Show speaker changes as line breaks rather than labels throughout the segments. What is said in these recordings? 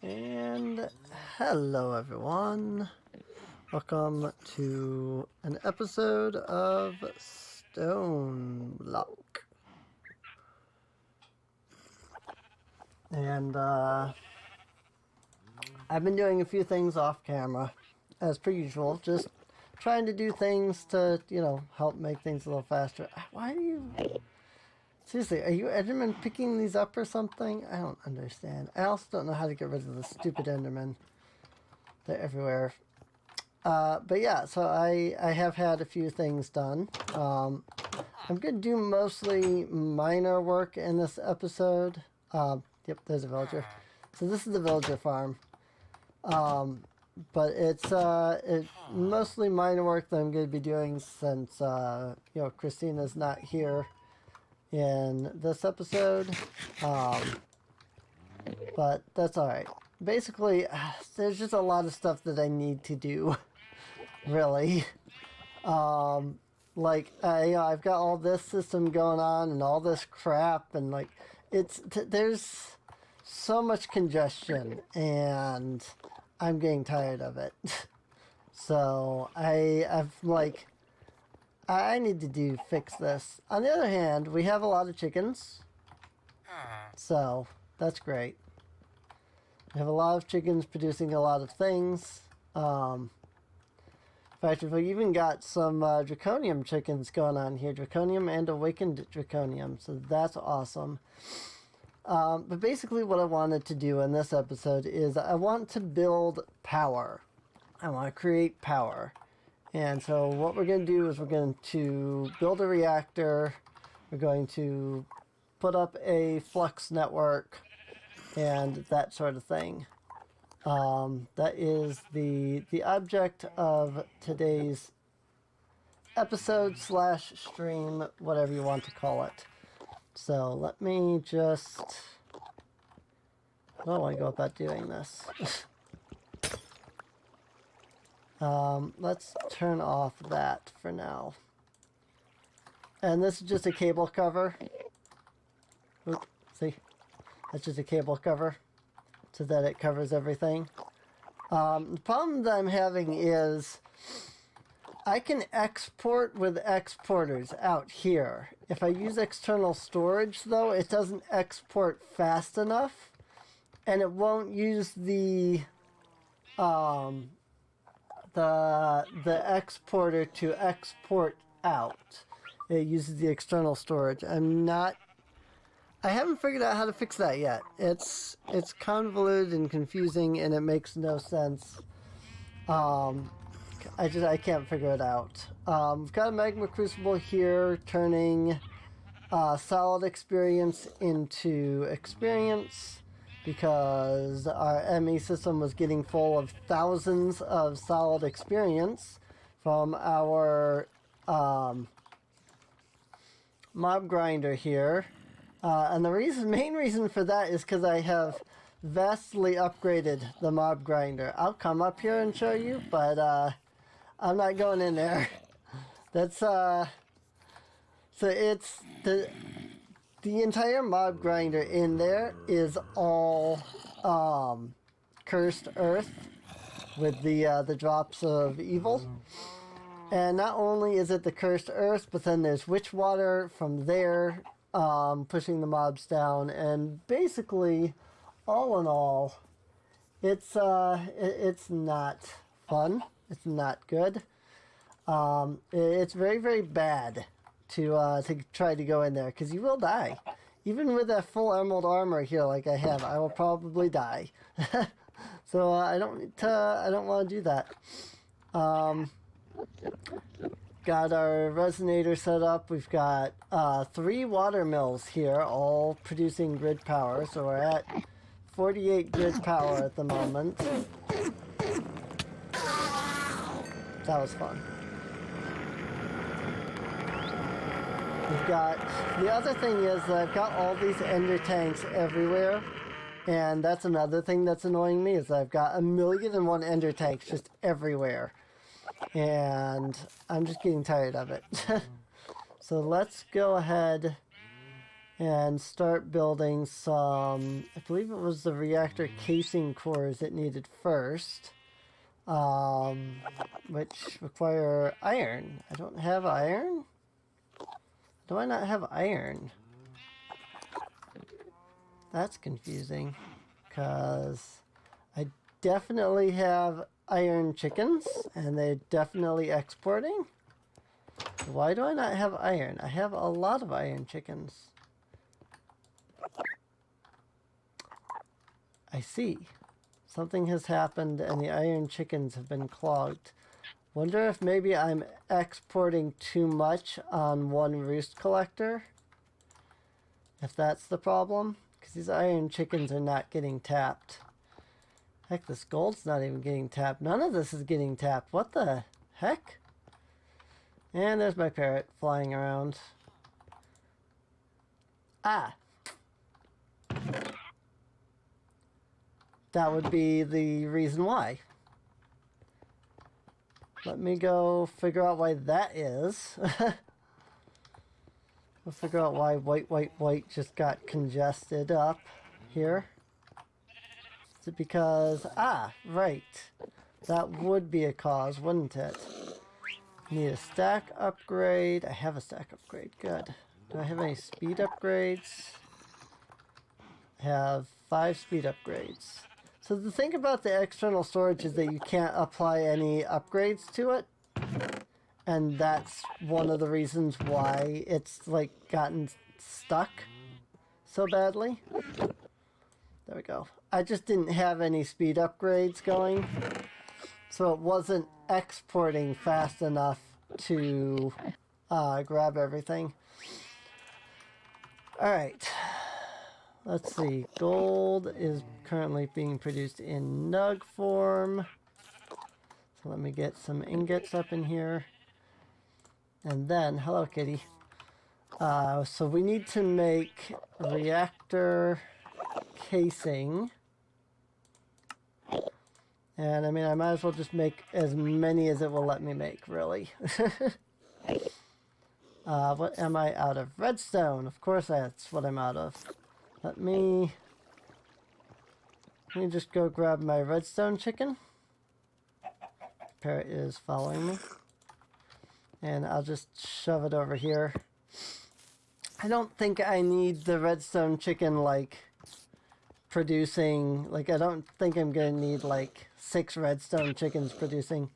And hello everyone, welcome to an episode of Stoneblock. And I've been doing a few things off camera, as per usual, just trying to do things to, help make things a little faster. Why do you... Seriously, are you Enderman picking these up or something? I don't understand. I also don't know how to get rid of the stupid Endermen. They're everywhere. But yeah, so I have had a few things done. I'm going to do mostly minor work in this episode. Yep, there's a villager. So this is the villager farm. But it's mostly minor work that I'm going to be doing since, Christina's not here in this episode, but that's alright. Basically, there's just a lot of stuff that I need to do, really. I've got all this system going on and all this crap, and there's so much congestion, and I'm getting tired of it. So I need to fix this. On the other hand, we have a lot of chickens. So, that's great. We have a lot of chickens producing a lot of things. In fact, we even got some draconium chickens going on here. Draconium and awakened draconium. So that's awesome. But basically what I wanted to do in this episode is I want to build power. I want to create power. And so what we're going to do is we're going to build a reactor, we're going to put up a flux network, and that sort of thing. That is the object of today's episode / stream, whatever you want to call it. So let me just... How do I go about doing this? Let's turn off that for now. And this is just a cable cover. Oop, see? That's just a cable cover so that it covers everything. The problem that I'm having is I can export with exporters out here. If I use external storage, though, it doesn't export fast enough, and it won't use the exporter to export out. It uses the external storage. I haven't figured out how to fix that yet. It's convoluted and confusing, and it makes no sense. I can't figure it out. We've got a magma crucible here turning solid experience into experience, because our ME system was getting full of thousands of solid experience from our mob grinder here. And the main reason for that is because I have vastly upgraded the mob grinder. I'll come up here and show you, but I'm not going in there. That's so it's the entire mob grinder in there is all cursed earth with the drops of evil. And not only is it the cursed earth, but then there's witch water from there pushing the mobs down. And basically, all in all, it's not fun. It's not good. It's very, very bad to try to go in there, because you will die. Even with that full emerald armor here like I have, I will probably die. So I don't want to do that. Got our resonator set up. We've got 3 water mills here, all producing grid power. So we're at 48 grid power at the moment. That was fun. We've got, the other thing is that I've got all these ender tanks everywhere, and that's another thing that's annoying me, is that I've got 1,000,001 ender tanks just everywhere, and I'm just getting tired of it. So let's go ahead and start building some, I believe it was the reactor casing cores it needed first, which require iron. I don't have iron? Do I not have iron? That's confusing, because I definitely have iron chickens, and they're definitely exporting. Why do I not have iron? I have a lot of iron chickens. I see. Something has happened and the iron chickens have been clogged. Wonder if maybe I'm exporting too much on one roost collector? If that's the problem? Because these iron chickens are not getting tapped. Heck, this gold's not even getting tapped. None of this is getting tapped. What the heck? And there's my parrot flying around. Ah! That would be the reason why. Let me go figure out why that is. We'll figure out why white just got congested up here. Is it because... Ah, right. That would be a cause, wouldn't it? Need a stack upgrade. I have a stack upgrade. Good. Do I have any speed upgrades? I have 5 speed upgrades. So the thing about the external storage is that you can't apply any upgrades to it. And that's one of the reasons why it's like gotten stuck so badly. There we go. I just didn't have any speed upgrades going. So it wasn't exporting fast enough to grab everything. Alright. Let's see. Gold is currently being produced in nug form. So let me get some ingots up in here. And then, hello kitty. So we need to make reactor casing. And I mean, I might as well just make as many as it will let me make, really. What am I out of? Redstone. Of course that's what I'm out of. Let me just go grab my redstone chicken. Parrot is following me. And I'll just shove it over here. I don't think I need the redstone chicken, like, producing... Like, I don't think I'm gonna need, like, 6 redstone chickens producing.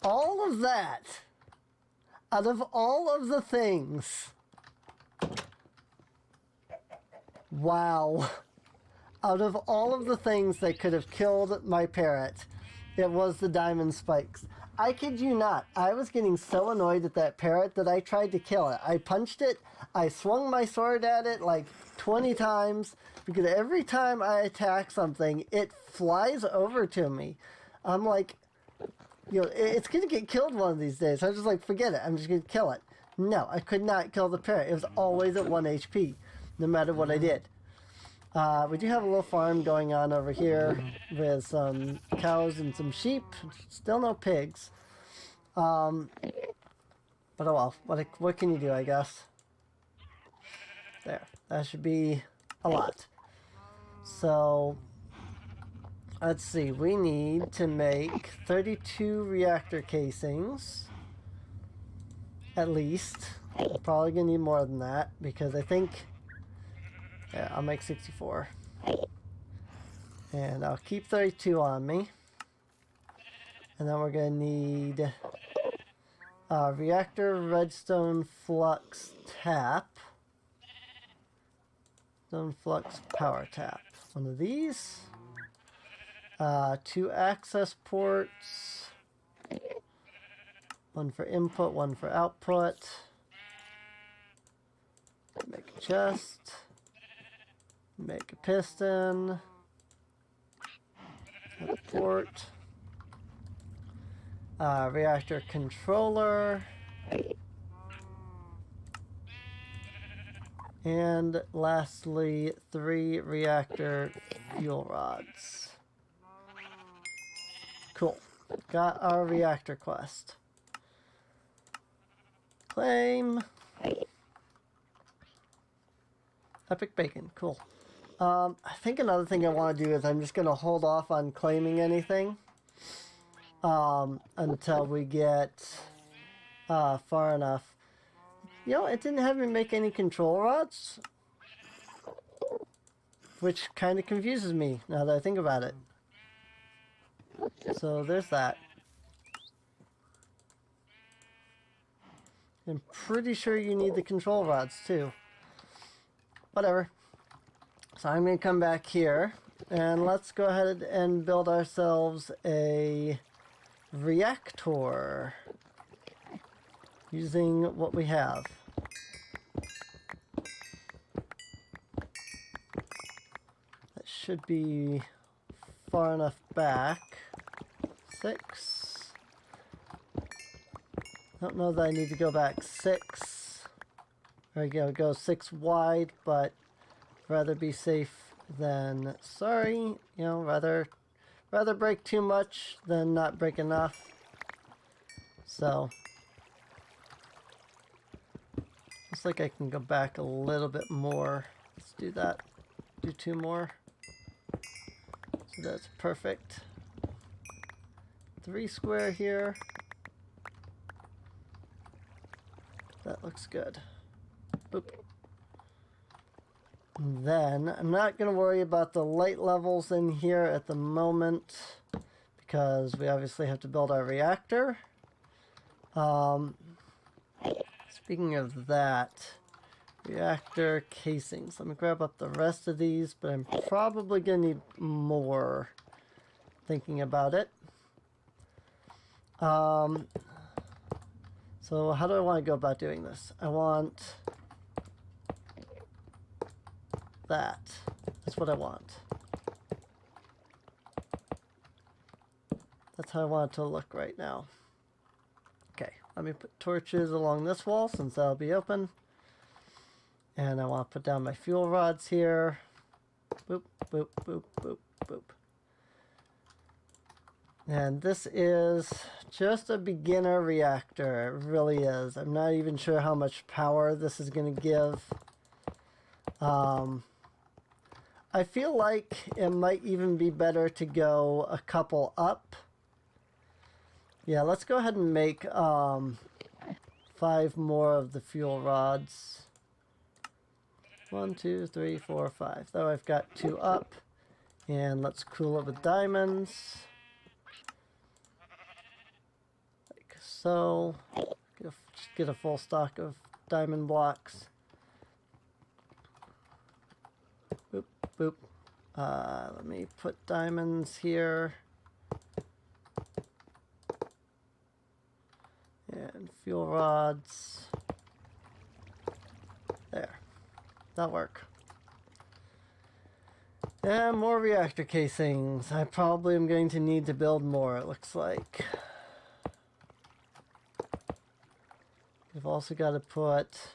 All of that, out of all of the things... Wow. Out of all of the things that could have killed my parrot, it was the diamond spikes. I kid you not, I was getting so annoyed at that parrot that I tried to kill it. I punched it, I swung my sword at it like 20 times, because every time I attack something, it flies over to me. I'm like, you know, it's going to get killed one of these days. I was just like, forget it, I'm just going to kill it. No, I could not kill the parrot. It was always at 1 HP, no matter what I did. We do have a little farm going on over here with some cows and some sheep. Still no pigs. But oh well, what can you do, I guess? There, that should be a lot. So, let's see, we need to make 32 reactor casings. At least. We're probably gonna need more than that, because I think... Yeah, I'll make 64. And I'll keep 32 on me. And then we're going to need reactor redstone flux tap. Stone flux power tap. One of these. 2 access ports. One for input, one for output. Make a chest. Make a piston, a port, reactor controller, and lastly 3 reactor fuel rods. Cool. Got our reactor quest. Claim. Epic bacon. Cool. I think another thing I want to do is I'm just going to hold off on claiming anything until we get far enough. You know, it didn't have me make any control rods, which kind of confuses me now that I think about it. So there's that. I'm pretty sure you need the control rods too. Whatever. So I'm going to come back here and let's go ahead and build ourselves a reactor using what we have. That should be far enough back. 6. Don't know that I need to go back 6. There we go, go 6 wide, but rather be safe than sorry. You know, rather break too much than not break enough. So looks like I can go back a little bit more. Let's do that. Do 2 more. So that's perfect. 3 square here. That looks good. Oop. And then I'm not going to worry about the light levels in here at the moment because we obviously have to build our reactor. Speaking of that, reactor casings. Let me grab up the rest of these, but I'm probably going to need more thinking about it. So how do I want to go about doing this? I want that. That's what I want. That's how I want it to look right now. Okay, let me put torches along this wall since that'll be open. And I want to put down my fuel rods here. Boop, boop, boop, boop, boop. And this is just a beginner reactor. It really is. I'm not even sure how much power this is going to give. I feel like it might even be better to go a couple up. Yeah, let's go ahead and make 5 more of the fuel rods. 1, 2, 3, 4, 5. Though I've got 2 up. And let's cool it with diamonds. Like so. Just get a full stock of diamond blocks. Boop, boop. Let me put diamonds here. And fuel rods. There. That'll work. And more reactor casings. I probably am going to need to build more, it looks like. We've also got to put...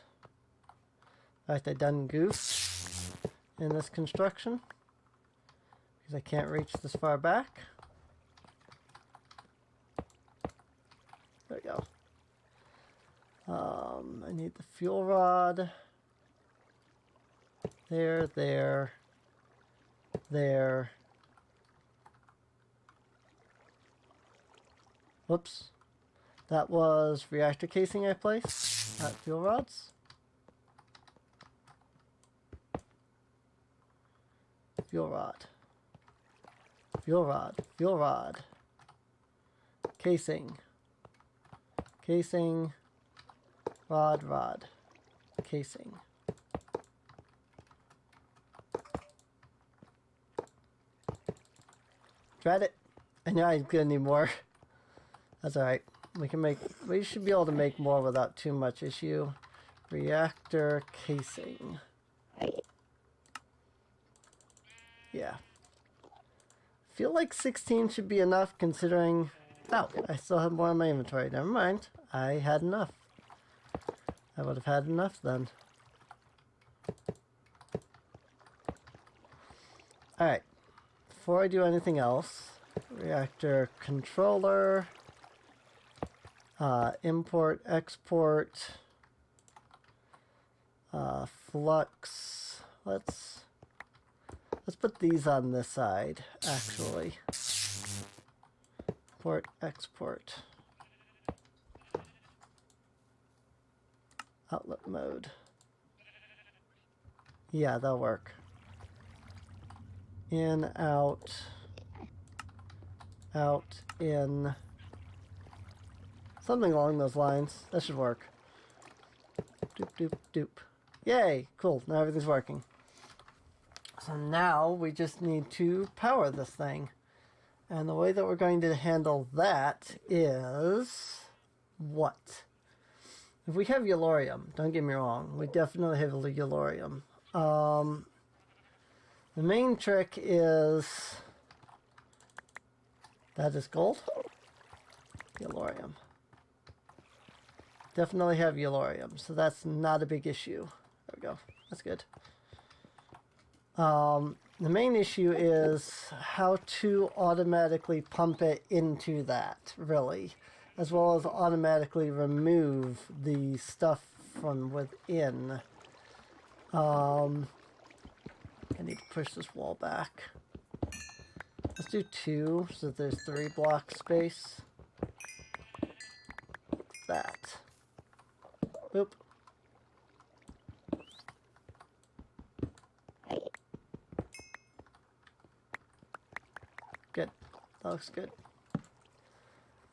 In fact, I done goofed in this construction because I can't reach this far back. There we go. I need the fuel rod. There, there, there. Whoops. That was reactor casing I placed, not fuel rods. Fuel rod. Fuel rod. Fuel rod. Casing. Casing. Rod, rod. Casing. Dread it. I know I'm gonna need more. That's alright. We should be able to make more without too much issue. Reactor casing. Yeah. Feel like 16 should be enough considering... Oh, I still have more in my inventory. Never mind. I had enough. I would have had enough then. Alright. Before I do anything else, reactor controller, import, export, Flux. Let's put these on this side, actually. Port, export. Outlet mode. Yeah, that'll work. In, out, in. Something along those lines. That should work. Doop, doop, doop. Yay! Cool. Now everything's working. So now we just need to power this thing. And the way that we're going to handle that is... what? If we have Yellorium, don't get me wrong, we definitely have Yellorium. The main trick is... that is gold. Yellorium. Definitely have Yellorium, so that's not a big issue. There we go. That's good. The main issue is how to automatically pump it into that, really, as well as automatically remove the stuff from within. I need to push this wall back. Let's do 2, so that there's 3 block space. That. Boop. Good. That looks good.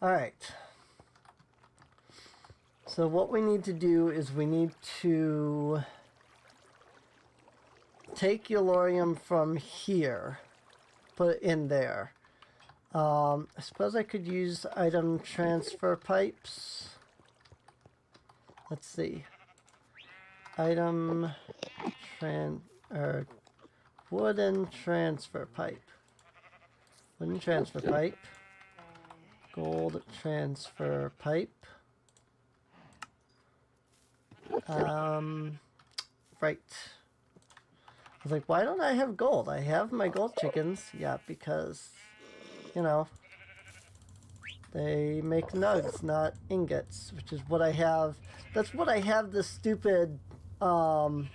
Alright. So what we need to do is we need to take Yellorium from here, put it in there. I suppose I could use item transfer pipes. Let's see. Item wooden transfer pipe. Wooden transfer pipe. Gold transfer pipe. Right. I was like, why don't I have gold? I have my gold chickens. Yeah, because, you know, they make nugs, not ingots, which is what I have. That's what I have the stupid transfer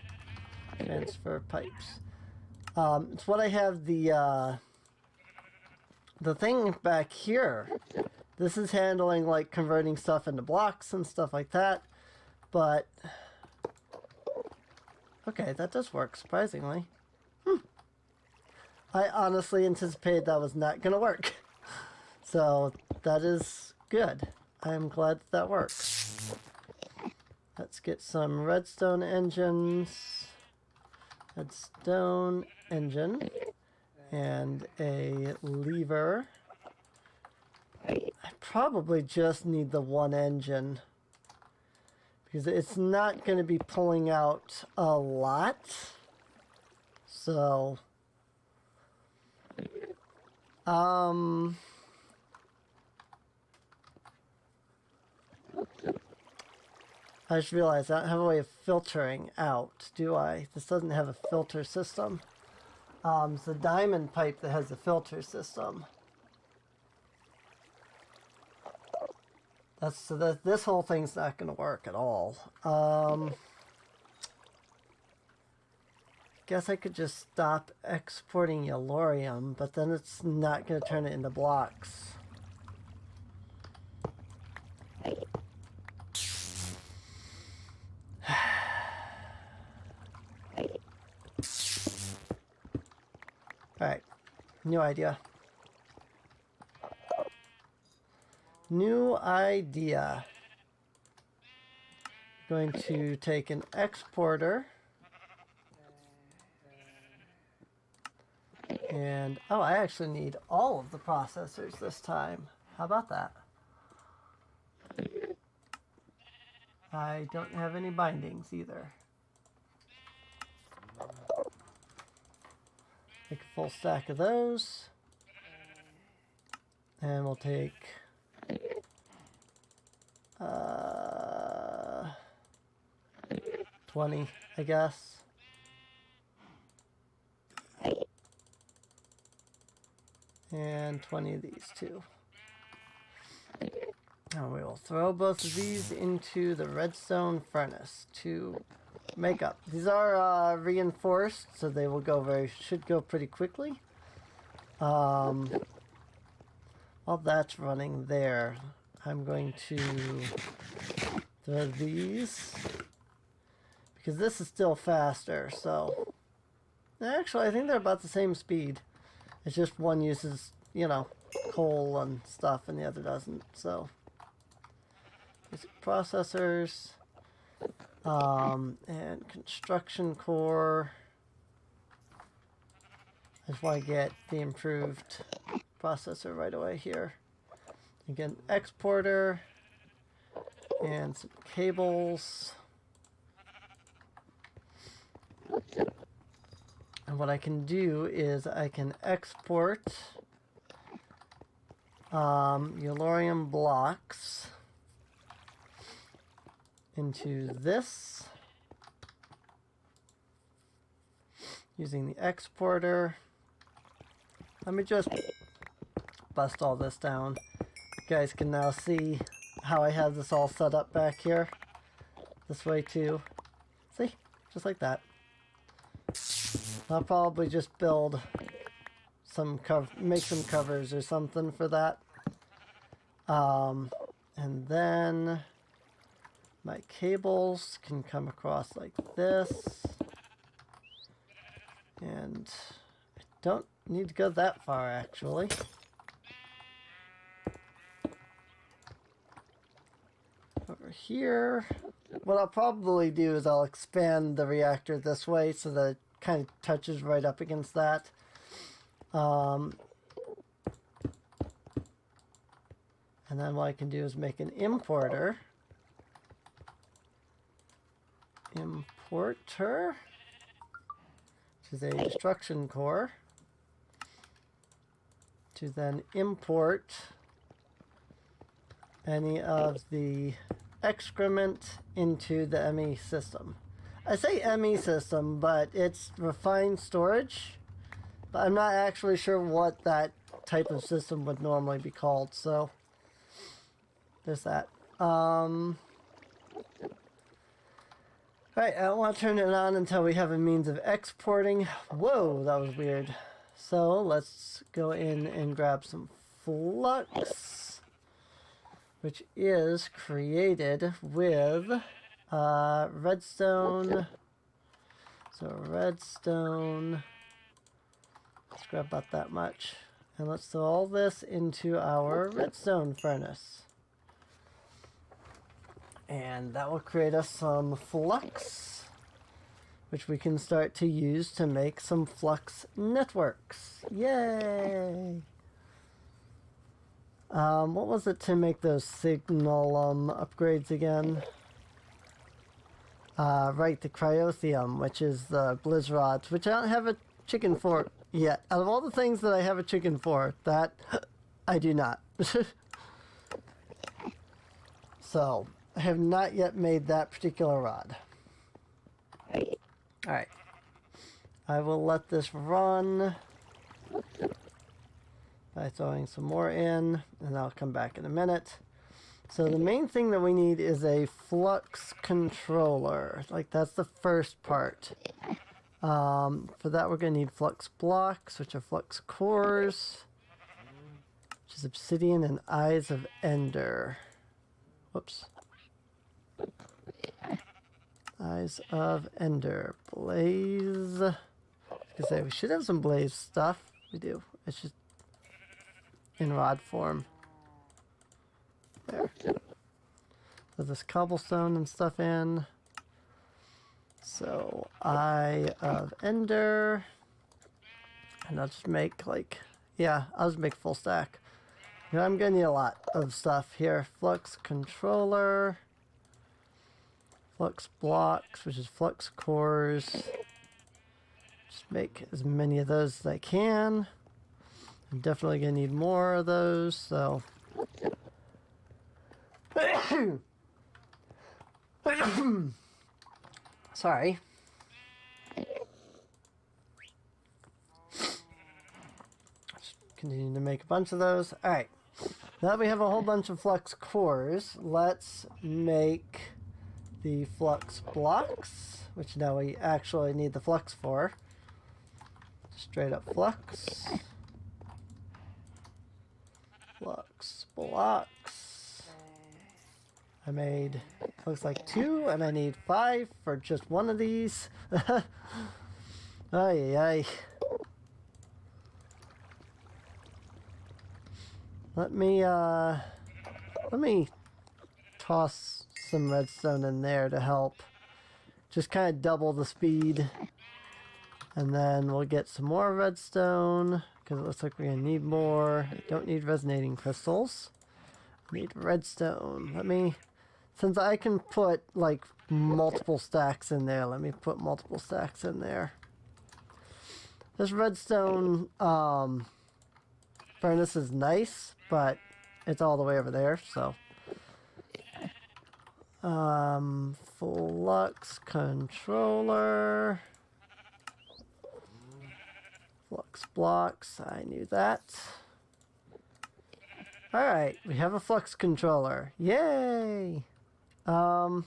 pipes. It's what I have the thing back here. This is handling, like, converting stuff into blocks and stuff like that. But, okay, that does work, surprisingly. I honestly anticipated that was not going to work. So, that is good. I am glad that works. Let's get some redstone engines. Redstone engine. And a lever. I probably just need the one engine. Because it's not going to be pulling out a lot. So... I just realized I don't have a way of filtering out, do I? This doesn't have a filter system. It's a diamond pipe that has a filter system. This whole thing's not going to work at all. Guess I could just stop exporting Yellorium, but then it's not going to turn it into blocks. Alright, new idea. New idea. Going to take an exporter. And, oh, I actually need all of the processors this time. How about that? I don't have any bindings either. Take a full stack of those. And we'll take 20, I guess. And 20 of these too. And we will throw both of these into the redstone furnace to makeup. These are reinforced, so they will go should go pretty quickly. While that's running there, I'm going to throw these, because this is still faster, so actually I think they're about the same speed. It's just one uses, you know, coal and stuff and the other doesn't. So basic processors, and construction core. I just want to get the improved processor right away here. Again, exporter and some cables. And what I can do is I can export Yellorium blocks into this using the exporter. Let me just bust all this down. You guys can now see how I have this all set up back here. This way too. See? Just like that. I'll probably just build some make some covers or something for that. And then my cables can come across like this. And I don't need to go that far actually. Over here, what I'll probably do is I'll expand the reactor this way so that it kind of touches right up against that. And then what I can do is make an importer. Importer, which is a destruction core, to then import any of the excrement into the ME system. I say ME system, but it's refined storage. But I'm not actually sure what that type of system would normally be called, so there's that. Alright, I don't want to turn it on until we have a means of exporting. Whoa, that was weird. So let's go in and grab some flux, which is created with redstone. So redstone, let's grab about that much. And let's throw all this into our redstone furnace. And that will create us some flux, which we can start to use to make some flux networks. Yay! What was it to make those signal upgrades again? Right, the cryotheum, which is the blizz rods, which I don't have a chicken for yet. Out of all the things that I have a chicken for, that I do not. So I have not yet made that particular rod. Alright. I will let this run by throwing some more in, and I'll come back in a minute. So the main thing that we need is a flux controller. Like, that's the first part. For that we're going to need flux blocks, which are flux cores, which is obsidian and eyes of ender. Whoops. Eyes of ender. Blaze. I was gonna say, we should have some blaze stuff. We do. It's just in rod form. There. So this cobblestone and stuff in. So, eye of ender. And I'll just make like, yeah, I'll just make full stack. You know, I'm gonna need a lot of stuff here. Flux controller. Flux blocks, which is flux cores. Just make as many of those as I can. I'm definitely gonna need more of those, so. Sorry. Just continue to make a bunch of those. Alright. Now that we have a whole bunch of flux cores, let's make the flux blocks. which now we actually need the flux for. Straight up flux. Flux blocks. I made, looks like 2, and I need 5 for just one of these. Ay, ay. Let me toss some redstone in there to help. Just kind of double the speed. And then we'll get some more redstone, because it looks like we're going to need more. I don't need resonating crystals. I need redstone. Let me, since I can put like multiple stacks in there, let me put multiple stacks in there. This redstone furnace is nice, but it's all the way over there, so. Flux controller. Flux blocks, I knew that. Alright, we have a flux controller. Yay! Guess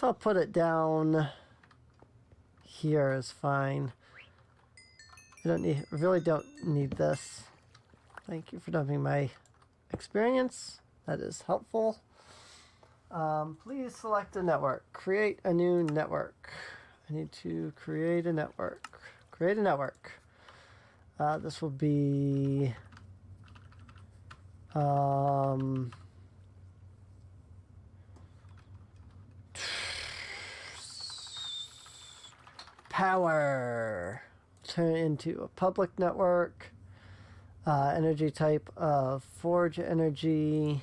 I'll put it down here is fine. I really don't need this. Thank you for dumping my experience. That is helpful. Please select a network. Create a new network. I need to create a network. Create a network. This will be power. Turn it into a public network. Energy type of forge energy.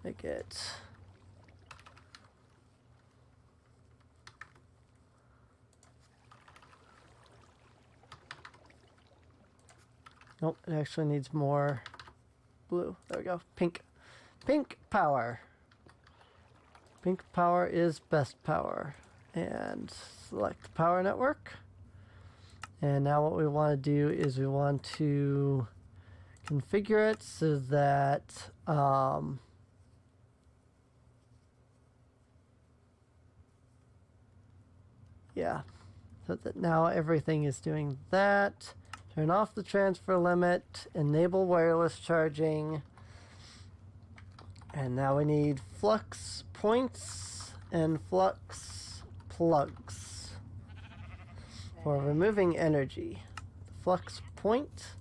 Make it nope, it actually needs more blue. There we go. Pink. Pink power. Pink power is best power. And select power network. And now what we want to do is we want to configure it so that yeah, so that now everything is doing that. Turn off the transfer limit, enable wireless charging, and now we need flux points and flux plugs for removing energy. Flux point,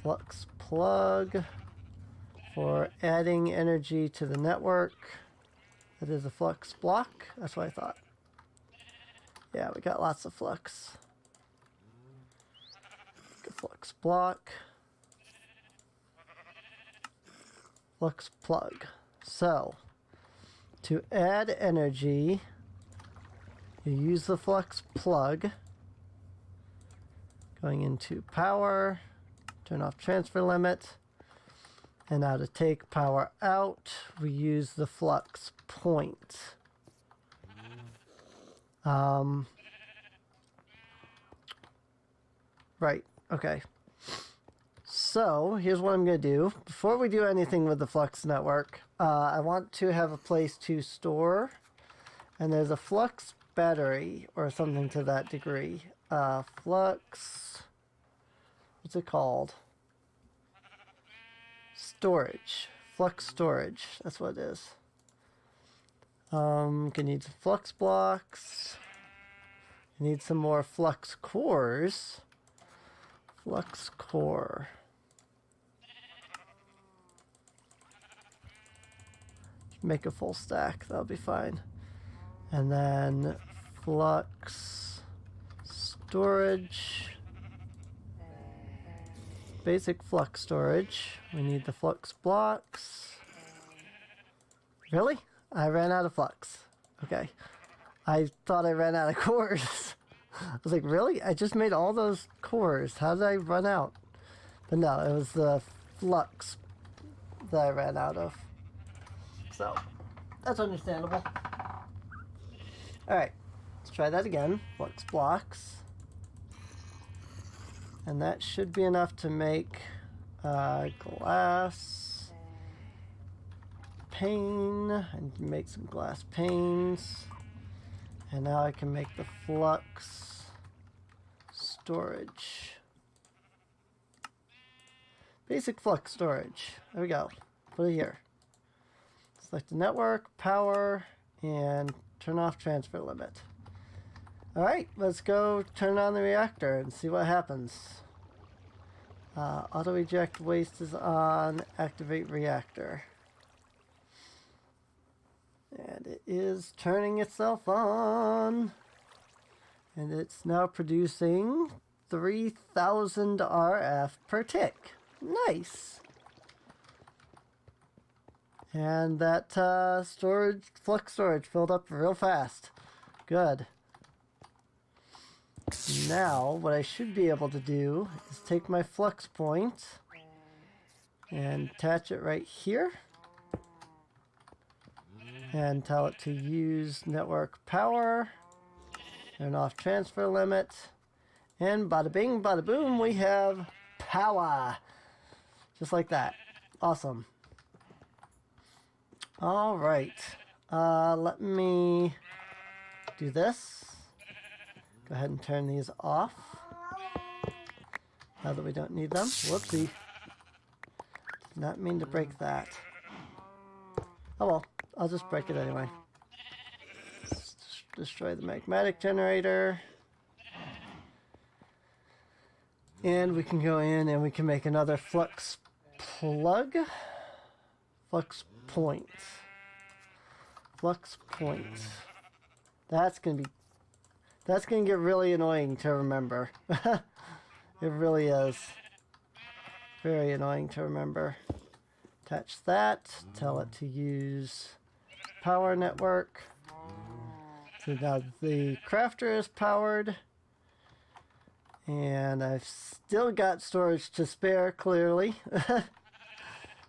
flux plug for adding energy to the network. That is a flux block, that's what I thought. Yeah, we got lots of flux. Flux block. Flux plug. So, to add energy, you use the flux plug. Going into power, turn off transfer limit. And now to take power out, we use the flux point. Right, okay. So, here's what I'm going to do. Before we do anything with the flux network, I want to have a place to store. And there's a flux battery, or something to that degree. Flux, what's it called? Storage. Flux storage, that's what it is. Gonna need some flux blocks. Need some more flux cores. Flux core. Make a full stack, that'll be fine. And then flux storage. Basic flux storage. We need the flux blocks. Really? I ran out of flux. Okay. I thought I ran out of cores. I was like, really? I just made all those cores. How did I run out? But no, it was the flux that I ran out of. So, that's understandable. Alright, let's try that again. Flux blocks. And that should be enough to make glass. pane. I need to make some glass panes. And now I can make the flux storage. Basic flux storage. There we go. Put it here. Select the network, power, and turn off transfer limit. Alright, let's go turn on the reactor and see what happens. Auto eject waste is on. Activate reactor. And it is turning itself on. And it's now producing 3,000 RF per tick. Nice. And that flux storage filled up real fast. Good. Now, what I should be able to do is take my flux point and attach it right here. And tell it to use network power. Turn off transfer limit. And bada bing, bada boom, we have power. Just like that. Awesome. Alright. Let me do this. Go ahead and turn these off. Now that we don't need them. Whoopsie. Did not mean to break that. Oh well. I'll just break it anyway. Let's destroy the magmatic generator. And we can go in and we can make another flux plug. Flux point. Flux point. That's gonna get really annoying to remember. It really is. Very annoying to remember. Attach that. Tell it to use power network. So now the crafter is powered. And I've still got storage to spare, clearly.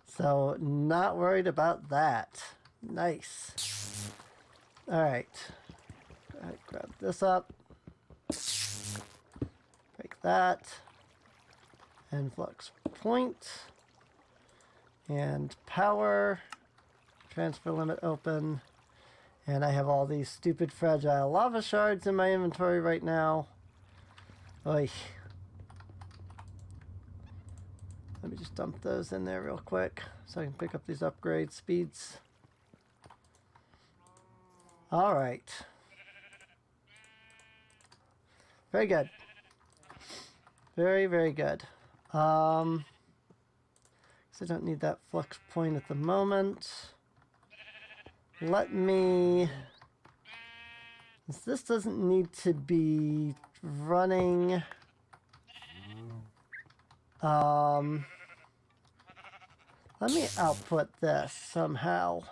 So, not worried about that. Nice. Alright. Go ahead, grab this up. Break that. And flux point. And power. Transfer limit open. And I have all these stupid fragile lava shards in my inventory right now. Oy. Let me just dump those in there real quick so I can pick up these upgrade speeds. Alright. Very good. Very, very good. So I don't need that flux point at the moment. Let me... This doesn't need to be running... let me output this somehow.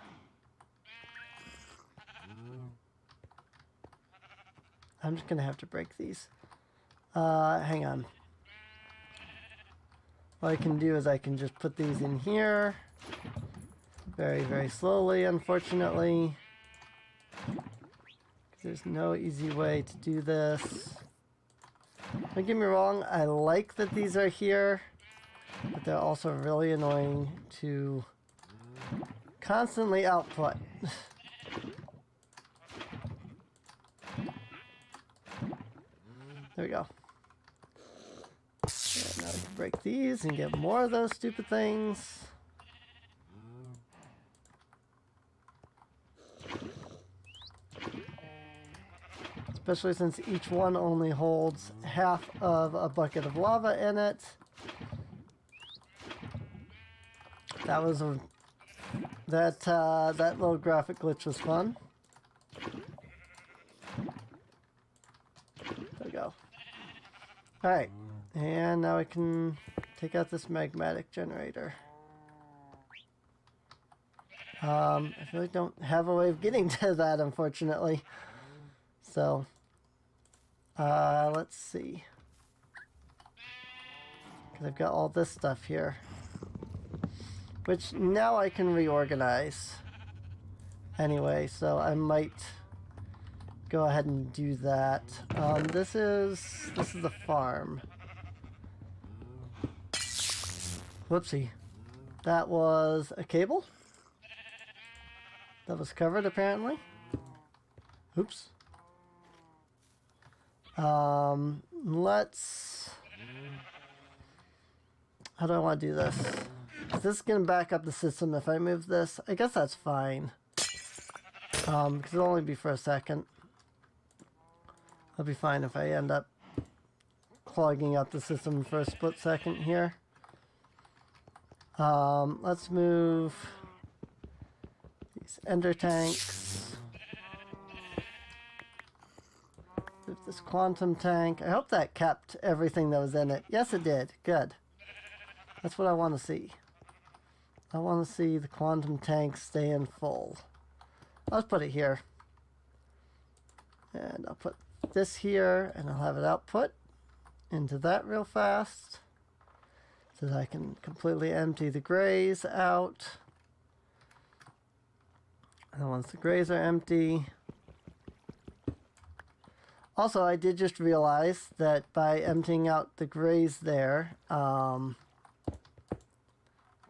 I'm just gonna have to break these. Hang on. What I can do is I can just put these in here. Very, very slowly, unfortunately. There's no easy way to do this. Don't get me wrong, I like that these are here, but they're also really annoying to constantly output. There we go. And now we can break these and get more of those stupid things. Especially since each one only holds half of a bucket of lava in it. That was a... that little graphic glitch was fun. There we go. Alright, and now I can take out this magmatic generator. I really don't have a way of getting to that, unfortunately. So, let's see. Because I've got all this stuff here. Which now I can reorganize. Anyway, so I might go ahead and do that. This is the farm. Whoopsie. That was a cable. that was covered apparently. Oops. Let's... How do I want to do this? Is this going to back up the system if I move this? I guess that's fine. Because it'll only be for a second. I'll be fine if I end up clogging up the system for a split second here. Let's move these ender tanks. Move this quantum tank. I hope that kept everything that was in it. Yes, it did. Good. That's what I want to see. I want to see the quantum tank stay in full. Let's put it here. And I'll put this here, and I'll have it output into that real fast. So that I can completely empty the grays out. And once the grays are empty... Also, I did just realize that by emptying out the grays there...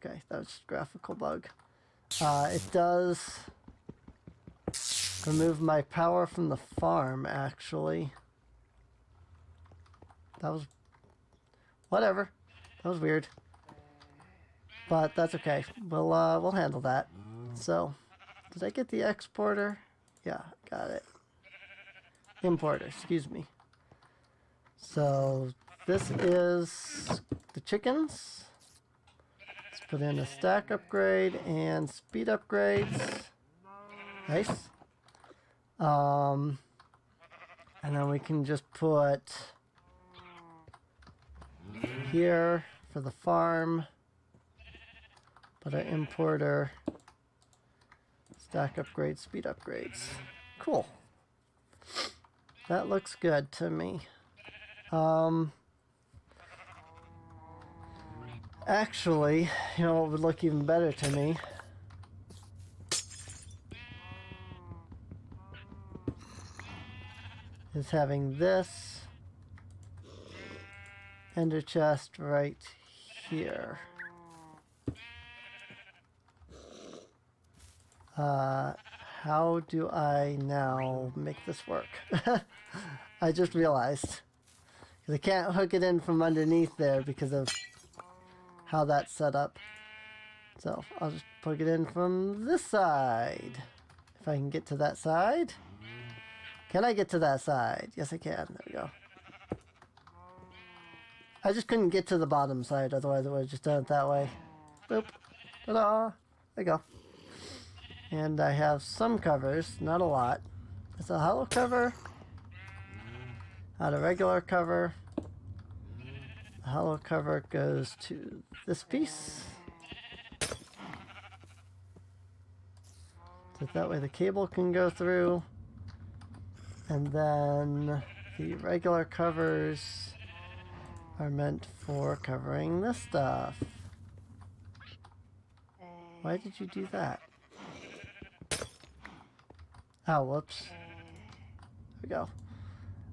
Okay, that was just a graphical bug. It does remove my power from the farm, actually. That was... Whatever. That was weird. But that's okay. We'll handle that. So, did I get the exporter? Yeah, got it. Importer, excuse me. So, this is the chickens. Let's put in a stack upgrade and speed upgrades. Nice. And then we can just put here for the farm. Put our importer. Stack upgrades, speed upgrades. Cool. That looks good to me. Actually, you know what would look even better to me? Is having this ender chest right here. How do I now make this work? I just realized. Because I can't hook it in from underneath there because of how that's set up. So I'll just plug it in from this side. If I can get to that side. Can I get to that side? Yes, I can. There we go. I just couldn't get to the bottom side, otherwise I would have just done it that way. Boop. Ta-da! There you go. And I have some covers, not a lot. It's a hollow cover. Not a regular cover. The hollow cover goes to this piece. So that way the cable can go through. And then the regular covers are meant for covering this stuff. Why did you do that? Oh, whoops. There we go.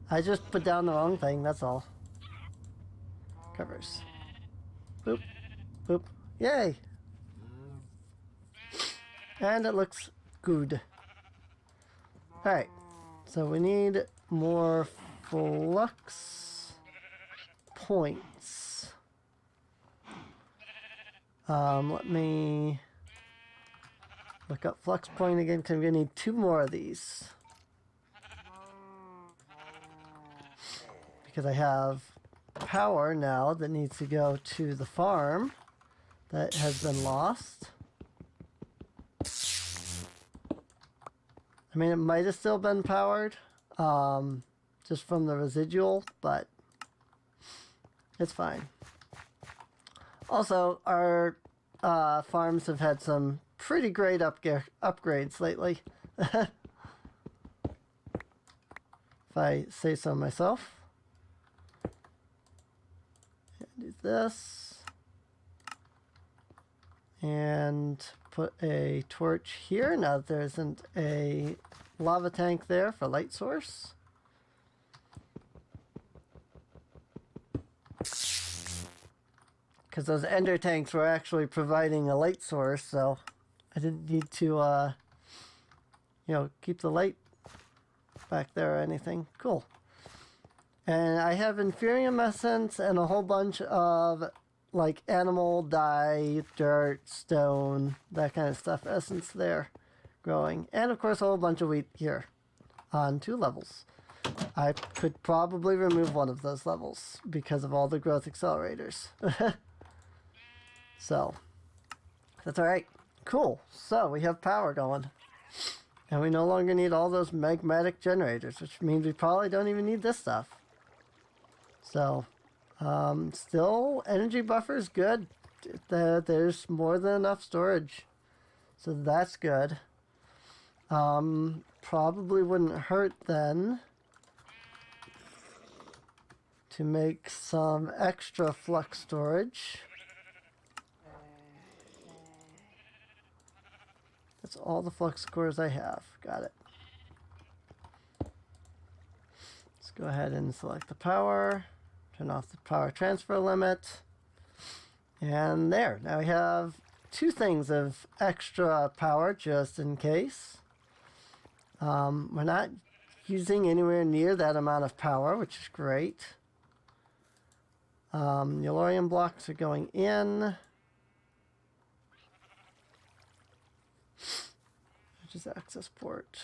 I just put down the wrong thing, that's all. Covers. Boop. Boop. Yay! And it looks good. Alright. So we need more flux points. Let me look up flux point again because I'm going to need 2 more of these. Because I have power now that needs to go to the farm that has been lost. I mean, it might have still been powered, just from the residual, but it's fine. Also, our farms have had some pretty great upgrades lately. If I say so myself. Do this. And put a torch here. Now there isn't a lava tank there for light source. Because those ender tanks were actually providing a light source, so I didn't need to you know, keep the light back there or anything. Cool. And I have Inferium Essence and a whole bunch of like animal dye, dirt, stone, that kind of stuff, essence there growing. And of course a whole bunch of wheat here on 2 levels. I could probably remove one of those levels because of all the growth accelerators. So, that's alright. Cool. So, we have power going. And we no longer need all those magmatic generators, which means we probably don't even need this stuff. So, still, energy buffer is good. There's more than enough storage. So that's good. Probably wouldn't hurt then to make some extra flux storage. That's all the flux cores I have. Got it. Let's go ahead and select the power. Turn off the power transfer limit. And there. Now we have 2 things of extra power just in case. We're not using anywhere near that amount of power, which is great. The Elorium blocks are going in. Which is access port.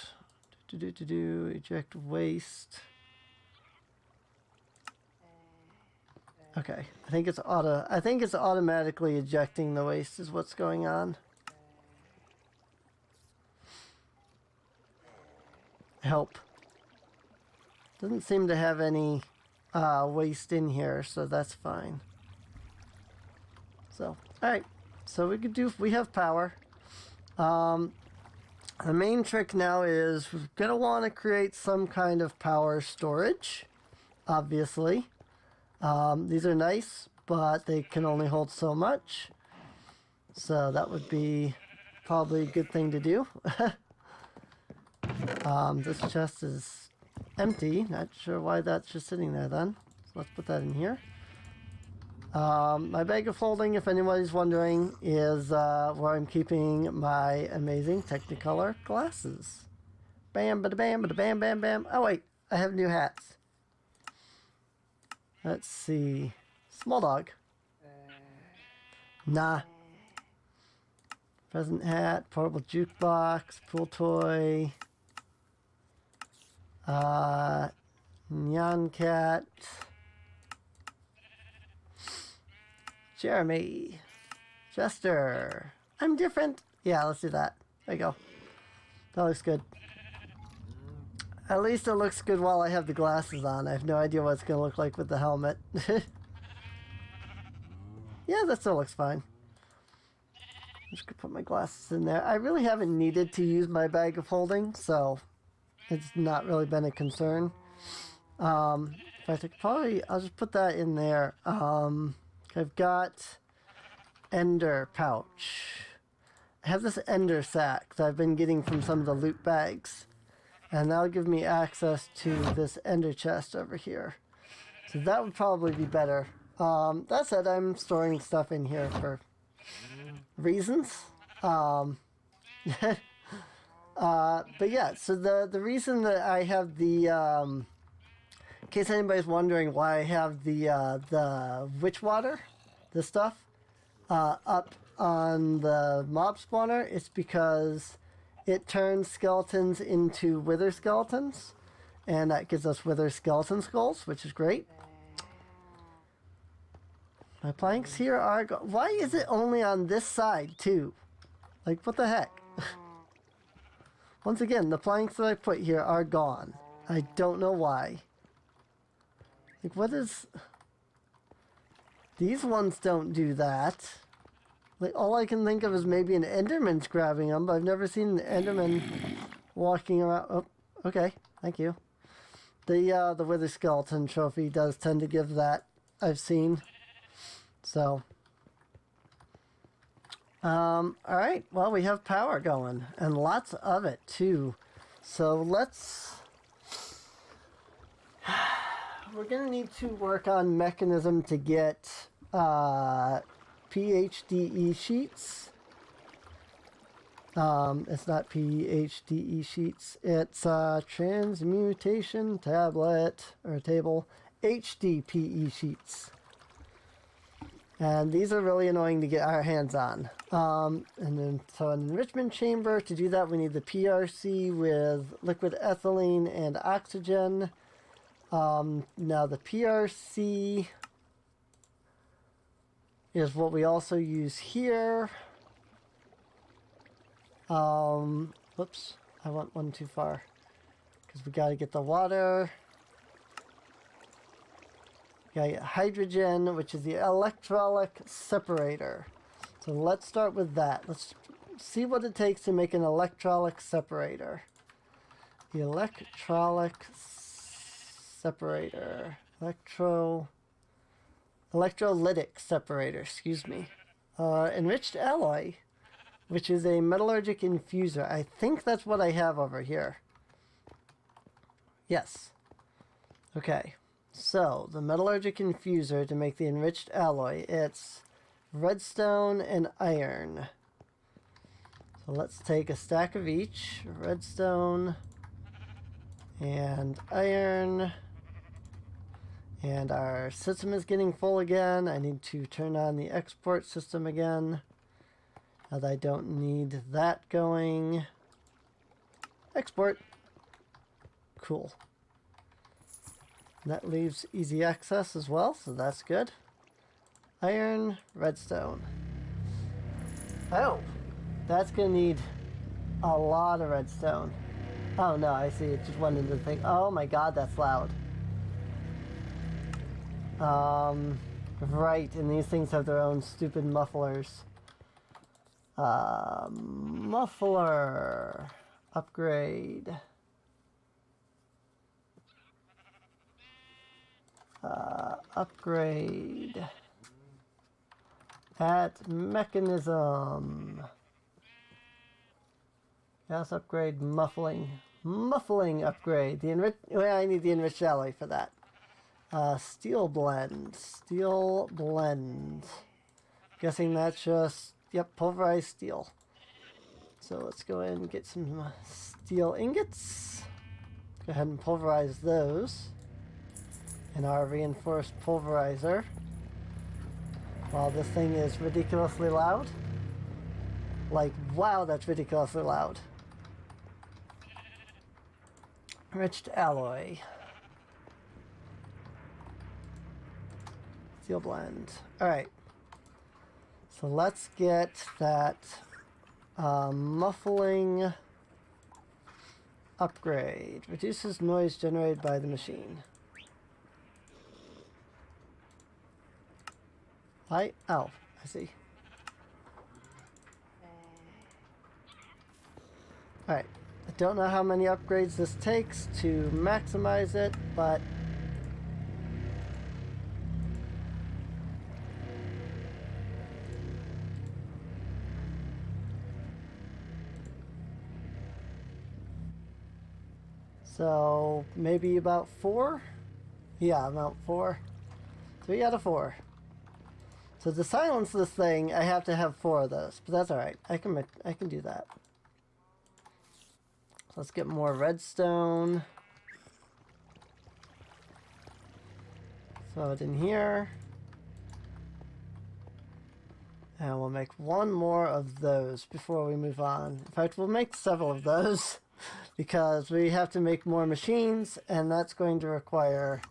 Eject waste. Okay, I think it's automatically ejecting the waste is what's going on. Help. Doesn't seem to have any waste in here, so that's fine. So, alright. So we have power. The main trick now is we're going to want to create some kind of power storage, obviously. These are nice, but they can only hold so much. So that would be probably a good thing to do. This chest is empty. Not sure why that's just sitting there then. So let's put that in here. My bag of holding, if anybody's wondering, is where I'm keeping my amazing Technicolor glasses. Bam, bada bam, bada bam, bam, bam. Oh wait, I have new hats. Let's see. Small dog. Nah. Present hat, portable jukebox, pool toy. Nyan cat. Jeremy. Jester. I'm different. Yeah, let's do that. There you go. That looks good. At least it looks good while I have the glasses on. I have no idea what it's going to look like with the helmet. Yeah, that still looks fine. I'm just going to put my glasses in there. I really haven't needed to use my bag of holding, so it's not really been a concern. In fact, I'll just put that in there. I've got Ender pouch. I have this Ender sack that I've been getting from some of the loot bags. And that'll give me access to this Ender chest over here. So that would probably be better. That said, I'm storing stuff in here for reasons. But yeah, so the reason that I have the, in case anybody's wondering why I have the witch water, this stuff, up on the mob spawner, it's because it turns skeletons into wither skeletons, and that gives us wither skeleton skulls, which is great. My planks here are why is it only on this side too? Like, what the heck? Once again, the planks that I put here are gone. I don't know why. Like, what is... These ones don't do that. Like, all I can think of is maybe an Enderman's grabbing them, but I've never seen an Enderman walking around. Oh, okay, thank you. The Wither Skeleton trophy does tend to give that, I've seen. So, alright, well, we have power going, and lots of it, too. So, we're going to need to work on mechanism to get, PHDE sheets. It's not PHDE sheets. It's transmutation tablet or table HDPE sheets. And these are really annoying to get our hands on. And then, so an enrichment chamber, to do that we need the PRC with liquid ethylene and oxygen. Now the PRC is what we also use here. Whoops, I went one too far. Because we gotta get the water. Gotta get hydrogen, which is the electrolytic separator. So let's start with that. Let's see what it takes to make an electrolytic separator. The electrolytic separator. Electrolytic separator, excuse me. Enriched alloy, which is a metallurgic infuser. I think that's what I have over here. Yes. Okay. So, the metallurgic infuser to make the enriched alloy, it's redstone and iron. So let's take a stack of each, redstone and iron. And our system is getting full again. I need to turn on the export system again. Now that I don't need that going. Export. Cool. That leaves easy access as well, so that's good. Iron, redstone. Oh, that's gonna need a lot of redstone. Oh no, I see, it just went into the thing. Oh my god, that's loud. Right, and these things have their own stupid mufflers. Muffler. Upgrade. Upgrade. At mechanism. Gas upgrade, muffling. Muffling upgrade. Well, I need the enriched alloy for that. Steel blend. Steel blend. Guessing that's just, yep, pulverized steel. So let's go ahead and get some steel ingots. Go ahead and pulverize those in our reinforced pulverizer. While this thing is ridiculously loud. Like, wow, that's ridiculously loud. Enriched alloy. Steel blend. Alright. So let's get that muffling upgrade. Reduces noise generated by the machine. Oh, I see. Alright. I don't know how many upgrades this takes to maximize it, but so maybe about 4? Yeah, about 4. 3 out of 4. So to silence this thing, I have to have 4 of those, but that's alright. I can do that. So let's get more redstone. Throw it in here. And we'll make 1 more of those before we move on. In fact, we'll make several of those because we have to make more machines, and that's going to require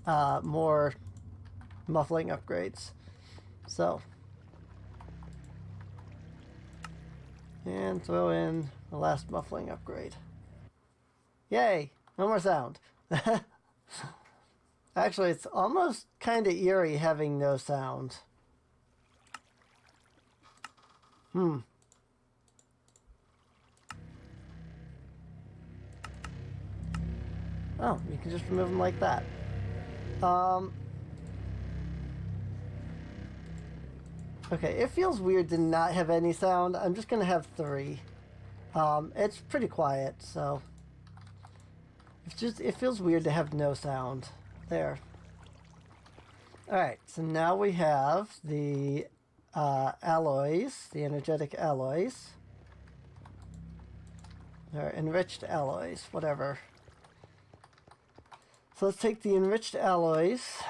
more muffling upgrades. So, and throw in the last muffling upgrade. Yay! No more sound. Actually, it's almost kind of eerie having no sound. Oh, you can just remove them like that. Okay, it feels weird to not have any sound. I'm just gonna have 3. It's pretty quiet, so it feels weird to have no sound. There. Alright, so now we have the alloys, the energetic alloys. or enriched alloys, whatever. So let's take the enriched alloys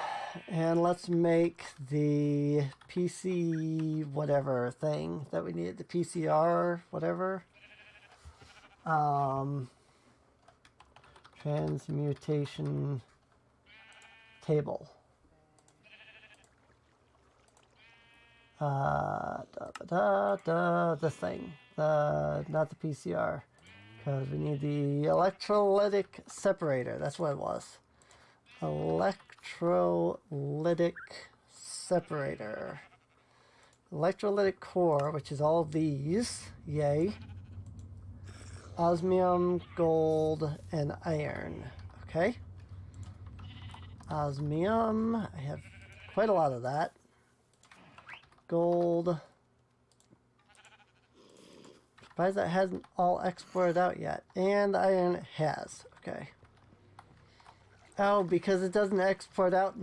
and let's make the PC whatever thing that we needed, the PCR whatever. Transmutation table. This thing, not the PCR, because we need the electrolytic separator. That's what it was. Electrolytic separator. Electrolytic core, which is all of these. Yay. Osmium, gold, and iron. Okay. Osmium. I have quite a lot of that. Gold. Surprised that hasn't all exported out yet. And iron has. Okay. Oh, because it doesn't export out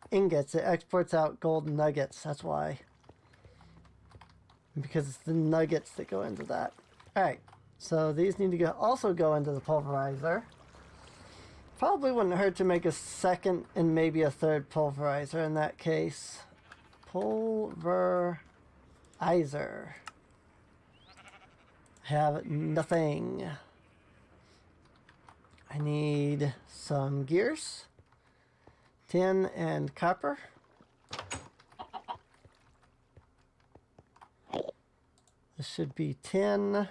ingots. It exports out gold nuggets. That's why. Because it's the nuggets that go into that. Alright. So these need to also go into the pulverizer. Probably wouldn't hurt to make a second and maybe a third pulverizer in that case. Pulverizer. Have nothing. I need some gears, tin and copper. This should be tin.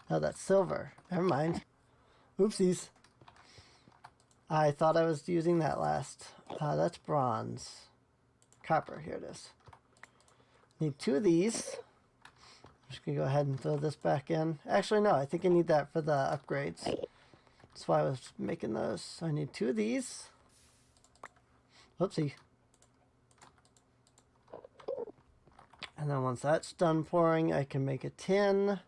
Oh, that's silver. Never mind. Oopsies. I thought I was using that last. That's bronze. Copper, here it is. Need 2 of these. I'm just going to go ahead and throw this back in. Actually, no, I think I need that for the upgrades. That's why I was making those. So I need 2 of these. Whoopsie. And then once that's done pouring, I can make a tin.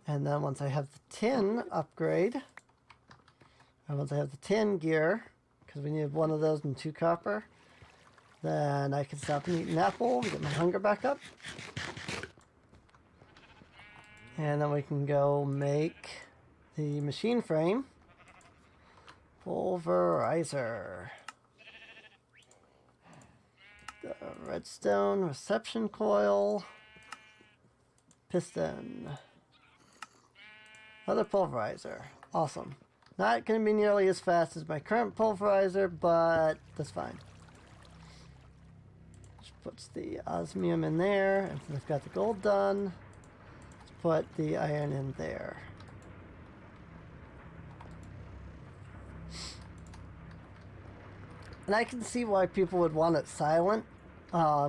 And then once I have the tin upgrade, and once I have the tin gear, because we need 1 of those and 2 copper, then I can stop and eat an apple and get my hunger back up. And then we can go make the machine frame. Pulverizer. The redstone reception coil. Piston. Another pulverizer. Awesome. Not going to be nearly as fast as my current pulverizer, but that's fine. Just puts the osmium in there, and since I've got the gold done, let's put the iron in there. And I can see why people would want it silent,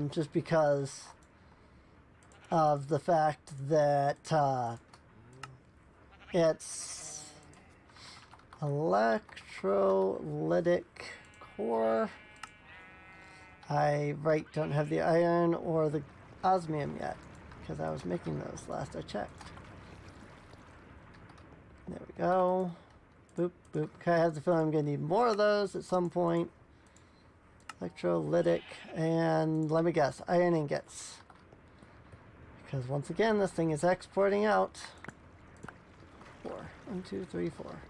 just because of the fact that it's electrolytic core. I don't have the iron or the osmium yet, because I was making those last I checked. There we go. Boop, boop. Okay, I have the feeling I'm going to need more of those at some point. Electrolytic, and let me guess, iron ingots. Because once again, this thing is exporting out. 4. 1, 2, 3, 4.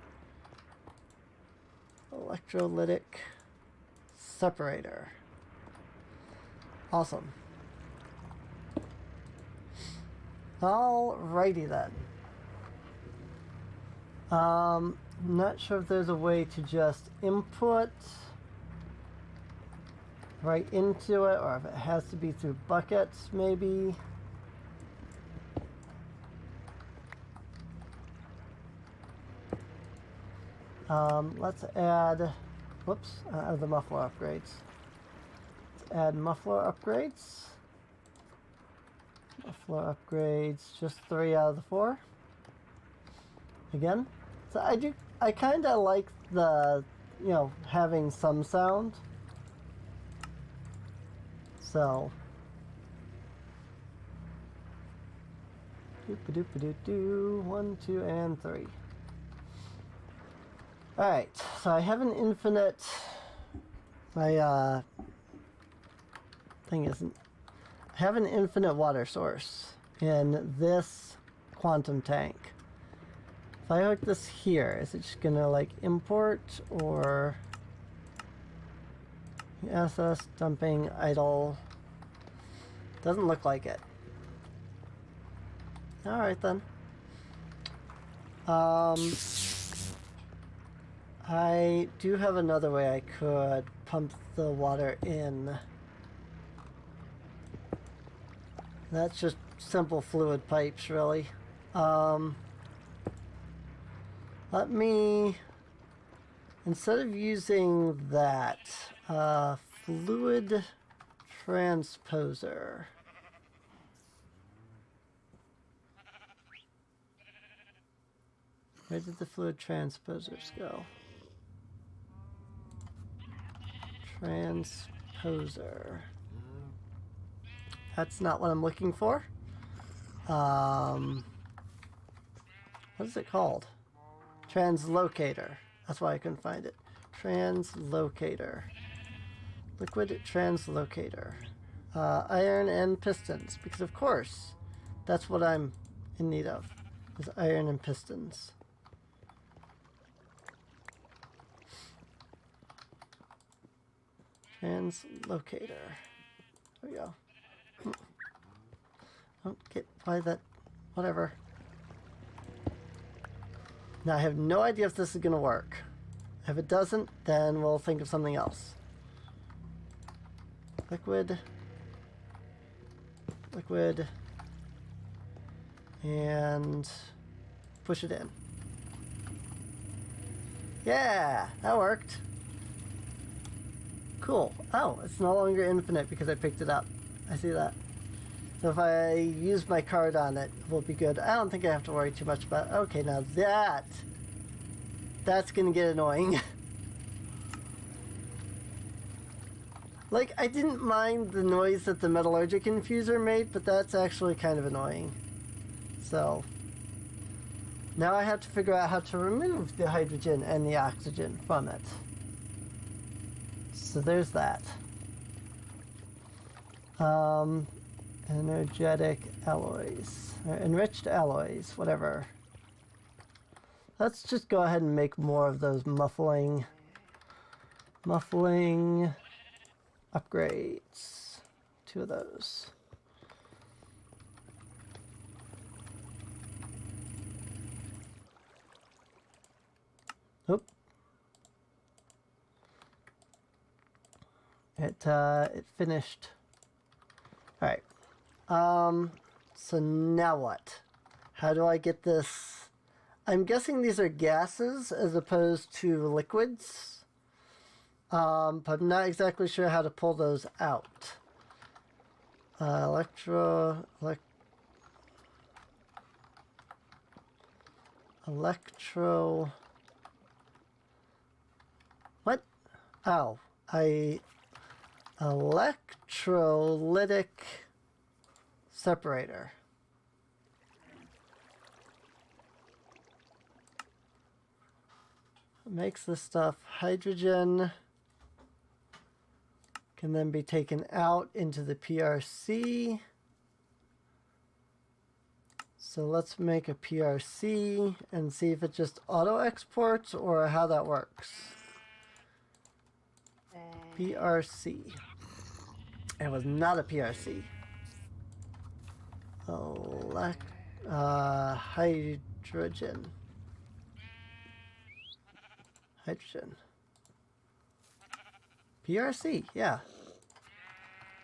Electrolytic separator. Awesome. Alrighty then. Not sure if there's a way to just input right into it, or if it has to be through buckets, maybe. Let's add, whoops, the muffler upgrades. Let's add muffler upgrades. Muffler upgrades, just 3 out of the 4. Again. So I kind of like the, having some sound. So. Doop-a-doop-a-doo-doo. 1, 2, and 3. Alright, so I have an infinite... My thing isn't... I have an infinite water source in this quantum tank. If I hook this here, is it just gonna like import or... SS, dumping, idle... Doesn't look like it. Alright then. I do have another way I could pump the water in. That's just simple fluid pipes, really. Let me, instead of using that, fluid transposer. Where did the fluid transposers go? Transposer. That's not what I'm looking for. What is it called? Translocator. That's why I couldn't find it. Translocator. Liquid translocator. Iron and pistons. Because of course, that's what I'm in need of. Is iron and pistons. Translocator. There we go. Don't get by that. Whatever. Now I have no idea if this is going to work. If it doesn't, then we'll think of something else. Liquid. Liquid. And push it in. Yeah, that worked. Cool. Oh, it's no longer infinite because I picked it up. I see that. So if I use my card on it, we'll be good. I don't think I have to worry too much about... Okay, now that's gonna get annoying. Like, I didn't mind the noise that the metallurgic infuser made, but that's actually kind of annoying. So, now I have to figure out how to remove the hydrogen and the oxygen from it. So there's that. Energetic alloys, or enriched alloys, whatever. Let's just go ahead and make more of those muffling upgrades. 2 of those. Oop. It finished. All right. So now what? How do I get this? I'm guessing these are gases as opposed to liquids. But I'm not exactly sure how to pull those out. Electro. What? Oh, electrolytic separator. Makes this stuff hydrogen can then be taken out into the PRC. So let's make a PRC and see if it just auto exports or how that works. PRC. It was not a PRC. Hydrogen. Hydrogen. PRC, yeah.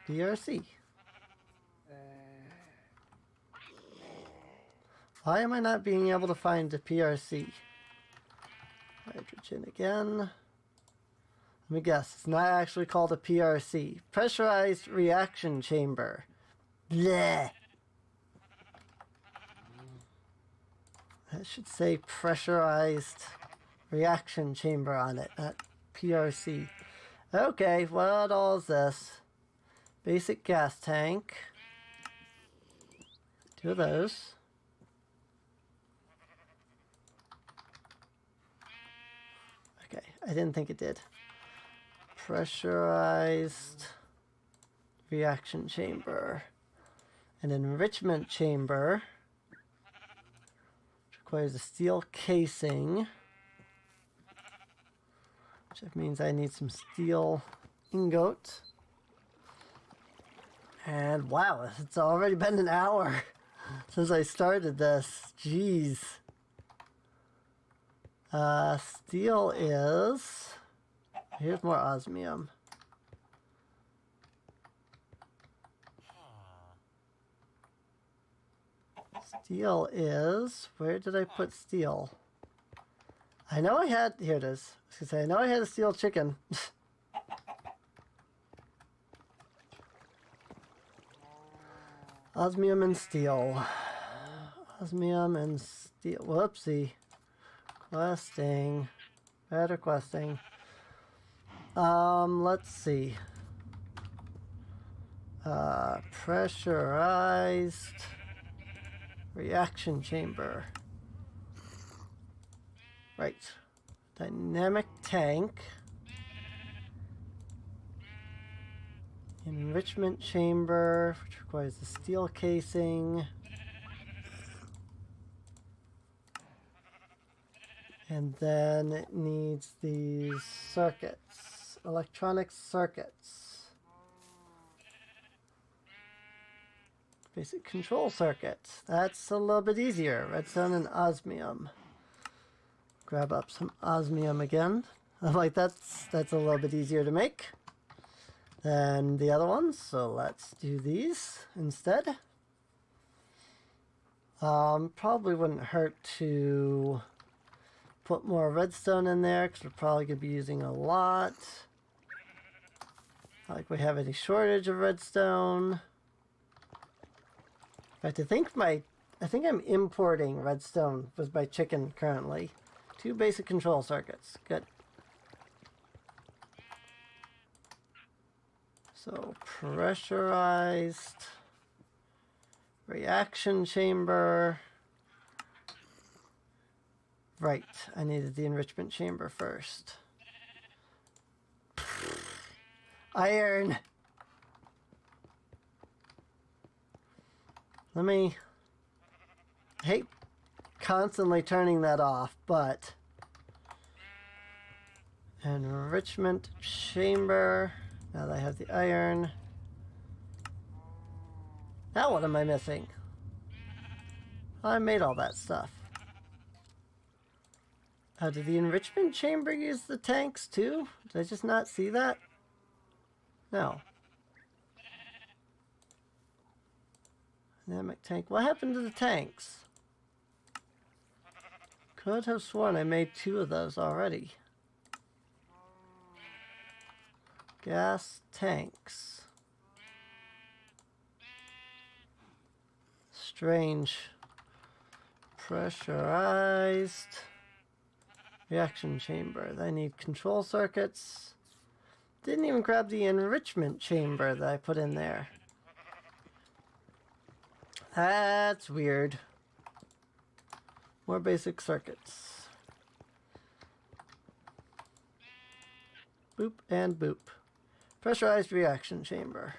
PRC. Why am I not being able to find the PRC? Hydrogen again. Let me guess, it's not actually called a PRC. Pressurized reaction chamber. Bleh. That should say pressurized reaction chamber on it, not PRC. Okay, what all is this? Basic gas tank. 2 of those. I didn't think it did. Pressurized reaction chamber. An enrichment chamber, which requires a steel casing, which means I need some steel ingot. And wow, it's already been an hour since I started this. Jeez. Steel is... Here's more osmium. Steel is... Where did I put steel? I know I had... Here it is. I was going to say, I know I had a steel chicken. Osmium and steel. Osmium and steel. Whoopsie. Questing. Better questing. Let's see. Pressurized reaction chamber. Right. Dynamic tank. Enrichment chamber, which requires a steel casing. And then it needs these circuits, electronic circuits. Basic control circuits. That's a little bit easier. Redstone and osmium. Grab up some osmium again. I'm like, that's a little bit easier to make than the other ones, so let's do these instead. Probably wouldn't hurt to put more redstone in there because we're probably going to be using a lot. Not like we have any shortage of redstone. In fact, I think I'm importing redstone with my chicken currently. 2 basic control circuits. Good. So pressurized reaction chamber. Right, I needed the enrichment chamber first. Iron! I hate constantly turning that off, but... Enrichment chamber. Now that I have the iron. Now what am I missing? I made all that stuff. Did the enrichment chamber use the tanks too? Did I just not see that? No. Dynamic tank. What happened to the tanks? Could have sworn I made 2 of those already. Gas tanks. Strange. Pressurized reaction chamber. I need control circuits. Didn't even grab the enrichment chamber that I put in there. That's weird. More basic circuits. Boop and boop. Pressurized reaction chamber.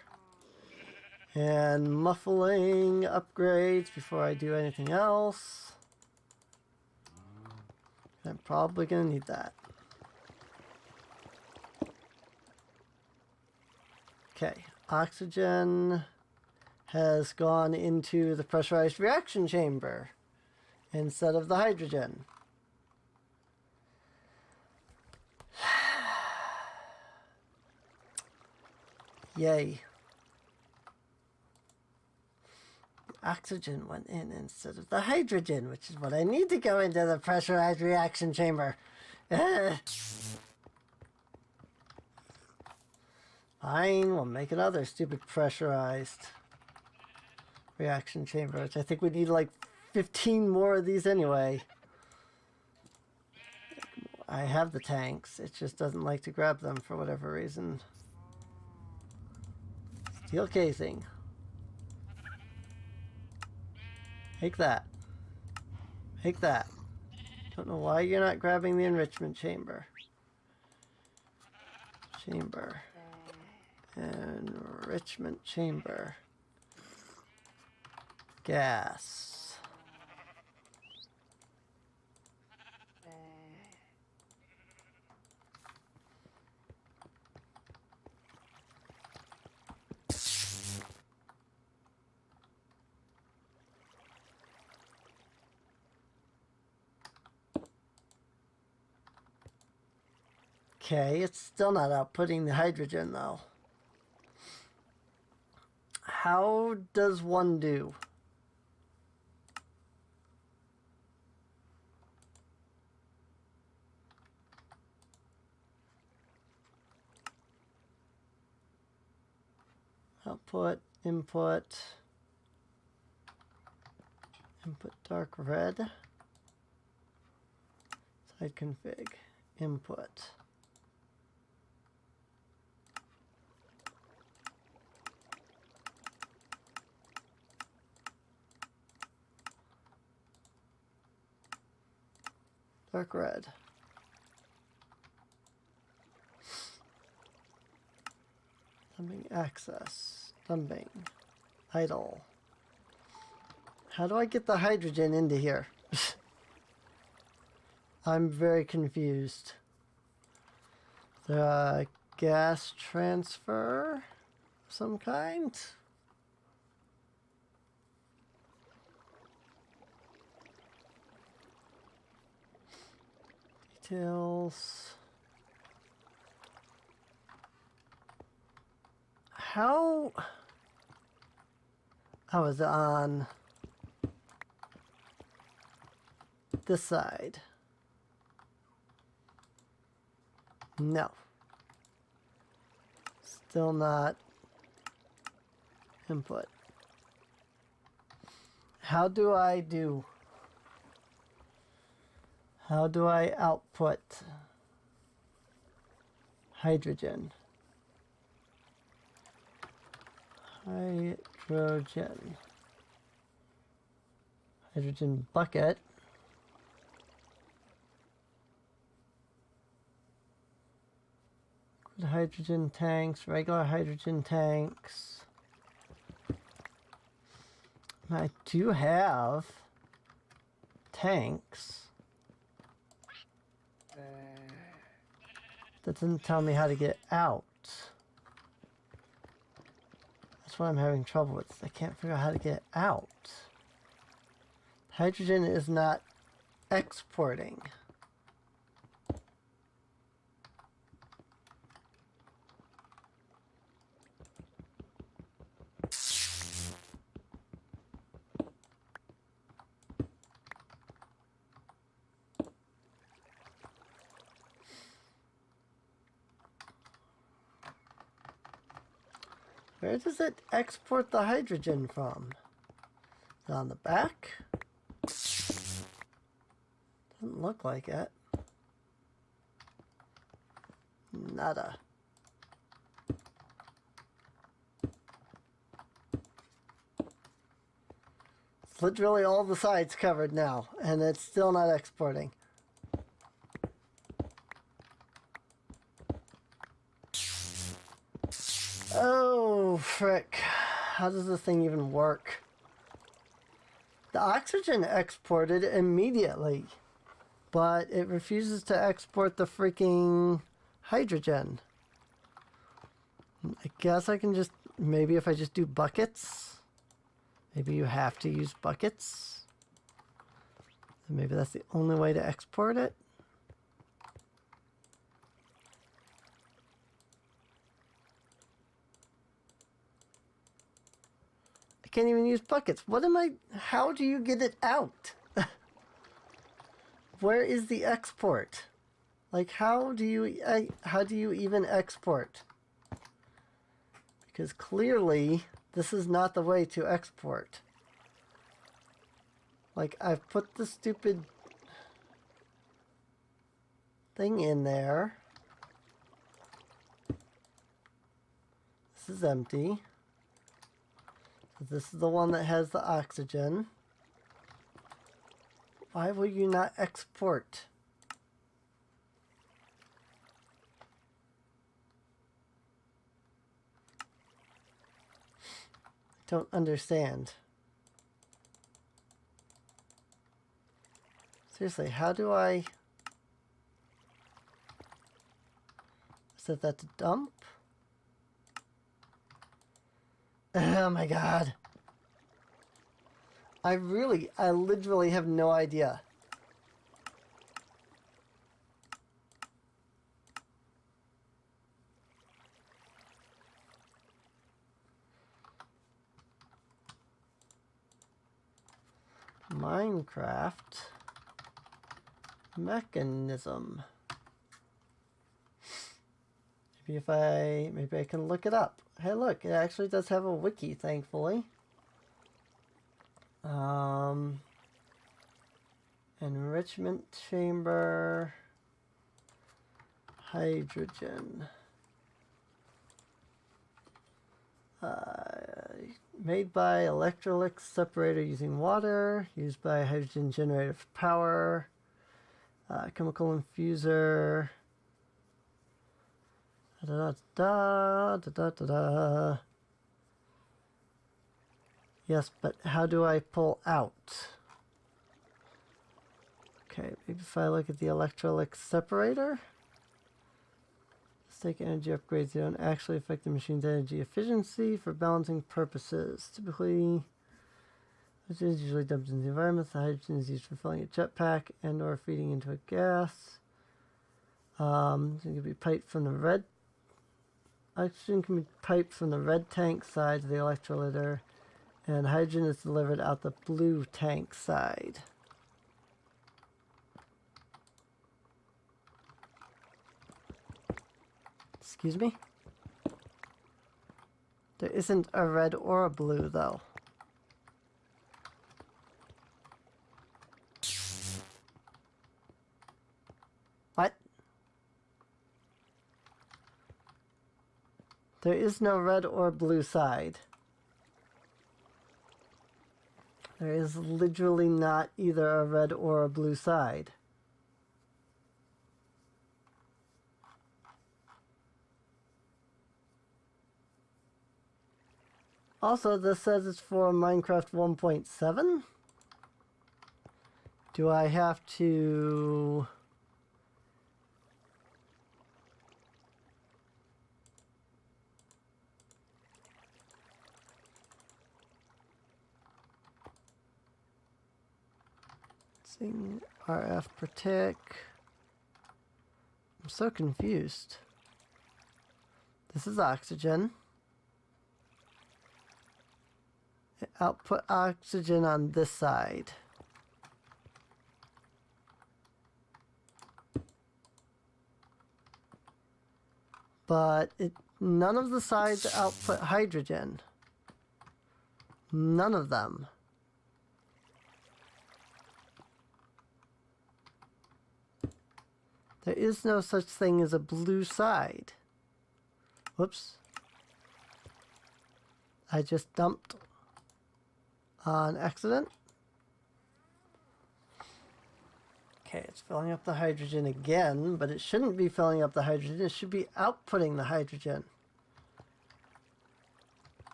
And muffling upgrades before I do anything else. I'm probably going to need that. Okay, oxygen has gone into the pressurized reaction chamber instead of the hydrogen. Yay. The oxygen went in instead of the hydrogen, which is what I need to go into the pressurized reaction chamber. Fine, we'll make another stupid pressurized reaction chamber, which I think we need like 15 more of these anyway. I have the tanks, it just doesn't like to grab them for whatever reason. Steel casing. Take that. Take that. Don't know why you're not grabbing the enrichment chamber. chamber. Enrichment chamber. Gas. Okay, it's still not outputting the hydrogen though. How does one do? Output, input dark red, side config, input. Dark red. Dumping access. Dumping. Idle. How do I get the hydrogen into here? I'm very confused. The gas transfer of some kind? Details. How? Oh, is it on this side? No. Still not input. How do I output hydrogen? Hydrogen bucket. Liquid hydrogen tanks, regular hydrogen tanks. I do have tanks. That doesn't tell me how to get out. That's what I'm having trouble with. I can't figure out how to get out. Hydrogen is not exporting. Where does it export the hydrogen from? Is it on the back? Doesn't look like it. Nada. It's literally all the sides covered now, and it's still not exporting. Oh, frick. How does this thing even work? The oxygen exported immediately, but it refuses to export the freaking hydrogen. I guess I can just, maybe if I just do buckets, maybe you have to use buckets. Maybe that's the only way to export it. I can't even use buckets. How do you get it out? Where is the export? Like, how do you even export? Because clearly, this is not the way to export. Like, I've put the stupid thing in there. This is empty. This is the one that has the oxygen. Why will you not export? don't understand. Seriously, how do I set that to dump? Oh my god. I literally have no idea. Minecraft mechanism. Maybe I can look it up. Hey, look, it actually does have a wiki, thankfully. Enrichment chamber, hydrogen. Made by electrolytic separator using water, used by hydrogen generator for power, chemical infuser. Da, da, da, da, da, da. Yes, but how do I pull out? Okay, maybe if I look at the electrolytic separator. Take energy upgrades, they don't actually affect the machine's energy efficiency for balancing purposes. Typically, hydrogen is usually dumped into the environment. The hydrogen is used for filling a jetpack and or feeding into a gas. It can be piped from the red. Oxygen can be piped from the red tank side to the electrolytor, and hydrogen is delivered out the blue tank side. Excuse me? There isn't a red or a blue, though. What? There is no red or blue side. There is literally not either a red or a blue side. Also, this says it's for Minecraft 1.7. Do I have to... Sing RF per tick. I'm so confused. This is oxygen. Output oxygen on this side. But none of the sides output hydrogen. None of them. There is no such thing as a blue side. Whoops. I just dumped on accident. Okay, it's filling up the hydrogen again, but it shouldn't be filling up the hydrogen. It should be outputting the hydrogen.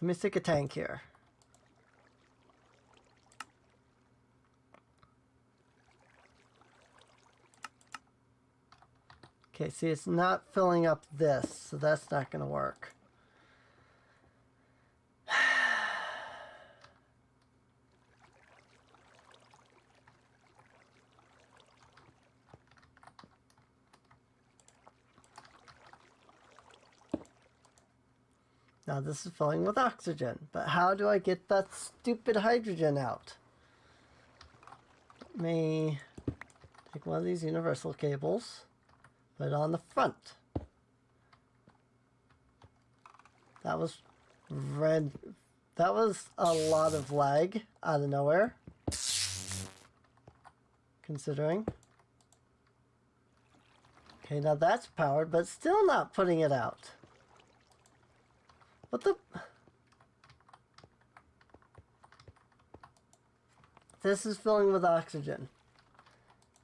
Let me stick a tank here. Okay, see, it's not filling up this, so that's not going to work. Now this is filling with oxygen, but how do I get that stupid hydrogen out? Let me take one of these universal cables. Put it on the front. That was red. That was a lot of lag out of nowhere. Considering. Okay, now that's powered, but still not putting it out. What the? This is filling with oxygen.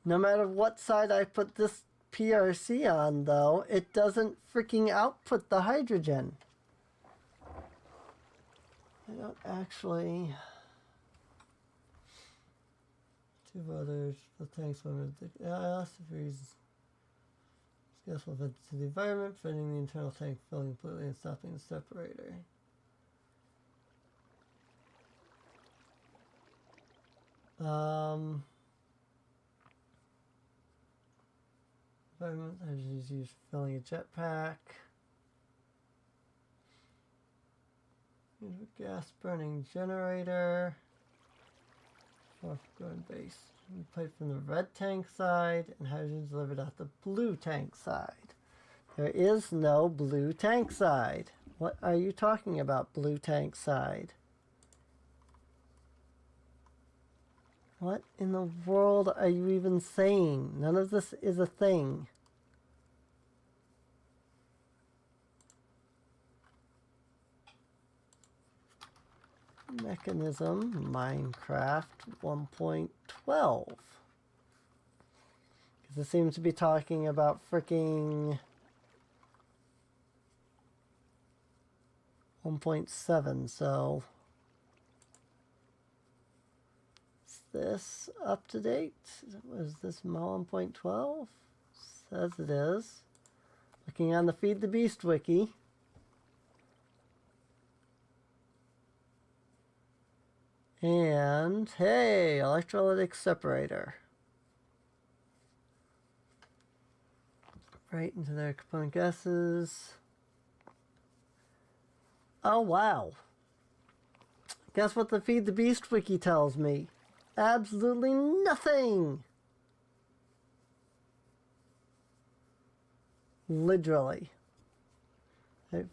No matter what side I put this PRC on, though, it doesn't freaking output the hydrogen. I don't actually... Two others, the tanks limit the reasons. Skillful to the environment, preventing the internal tank filling completely and stopping the separator. Environment hydrogen is used for filling a jetpack. Gas burning generator. Fourth going base. Pipe from the red tank side and hydrogen delivered out the blue tank side. There is no blue tank side. What are you talking about, blue tank side? What in the world are you even saying? None of this is a thing. Mechanism, Minecraft 1.12. Because it seems to be talking about fricking 1.7, so is this up to date? Was this 1.12? Says it is. Looking on the Feed the Beast wiki. And, hey, electrolytic separator. Right into their component gases. Oh, wow. Guess what the Feed the Beast wiki tells me? Absolutely nothing! Literally. It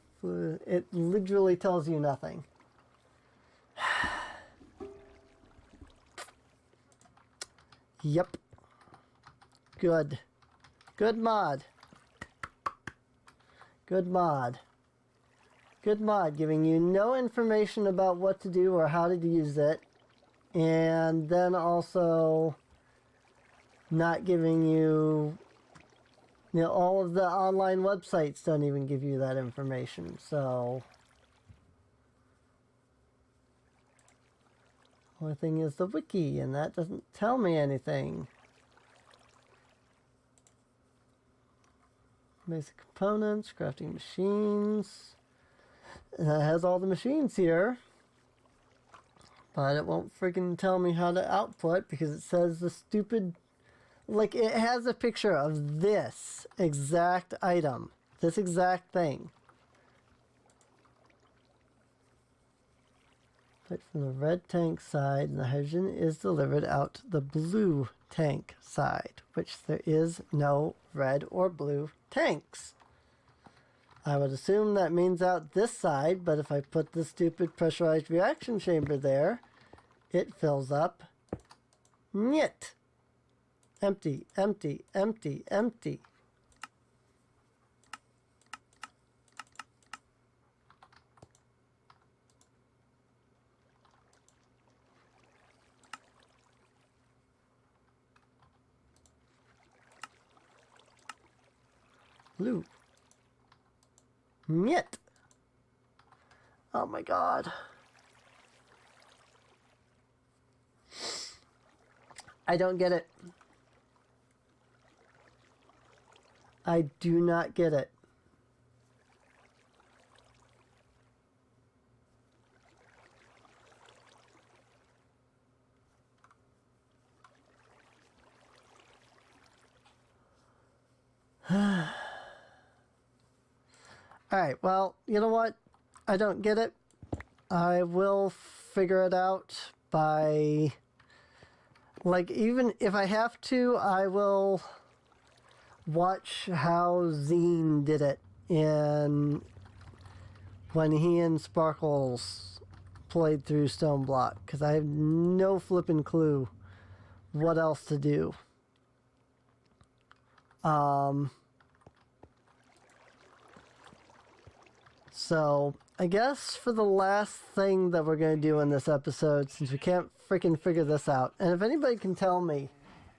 literally tells you nothing. Yep. Good. Good mod. Good mod. Good mod, giving you no information about what to do or how to use it. And then also not giving you, all of the online websites don't even give you that information. So, only thing is the wiki, and that doesn't tell me anything. Basic components, crafting machines. It has all the machines here. But it won't freaking tell me how to output because it says the stupid... Like, it has a picture of this exact item. This exact thing. Right from the red tank side, and the hydrogen is delivered out the blue tank side, which there is no red or blue tanks. I would assume that means out this side, but if I put the stupid pressurized reaction chamber there, it fills up. Nyet. Empty, empty, empty, empty. Blue. Nyet. Oh my god. I don't get it. I do not get it. Alright, well, you know what? I don't get it. I will figure it out by... Like, even if I have to, I will watch how Zine did it when he and Sparkles played through Stoneblock, because I have no flippin' clue what else to do. So, I guess for the last thing that we're going to do in this episode, since we can't freaking figure this out, and if anybody can tell me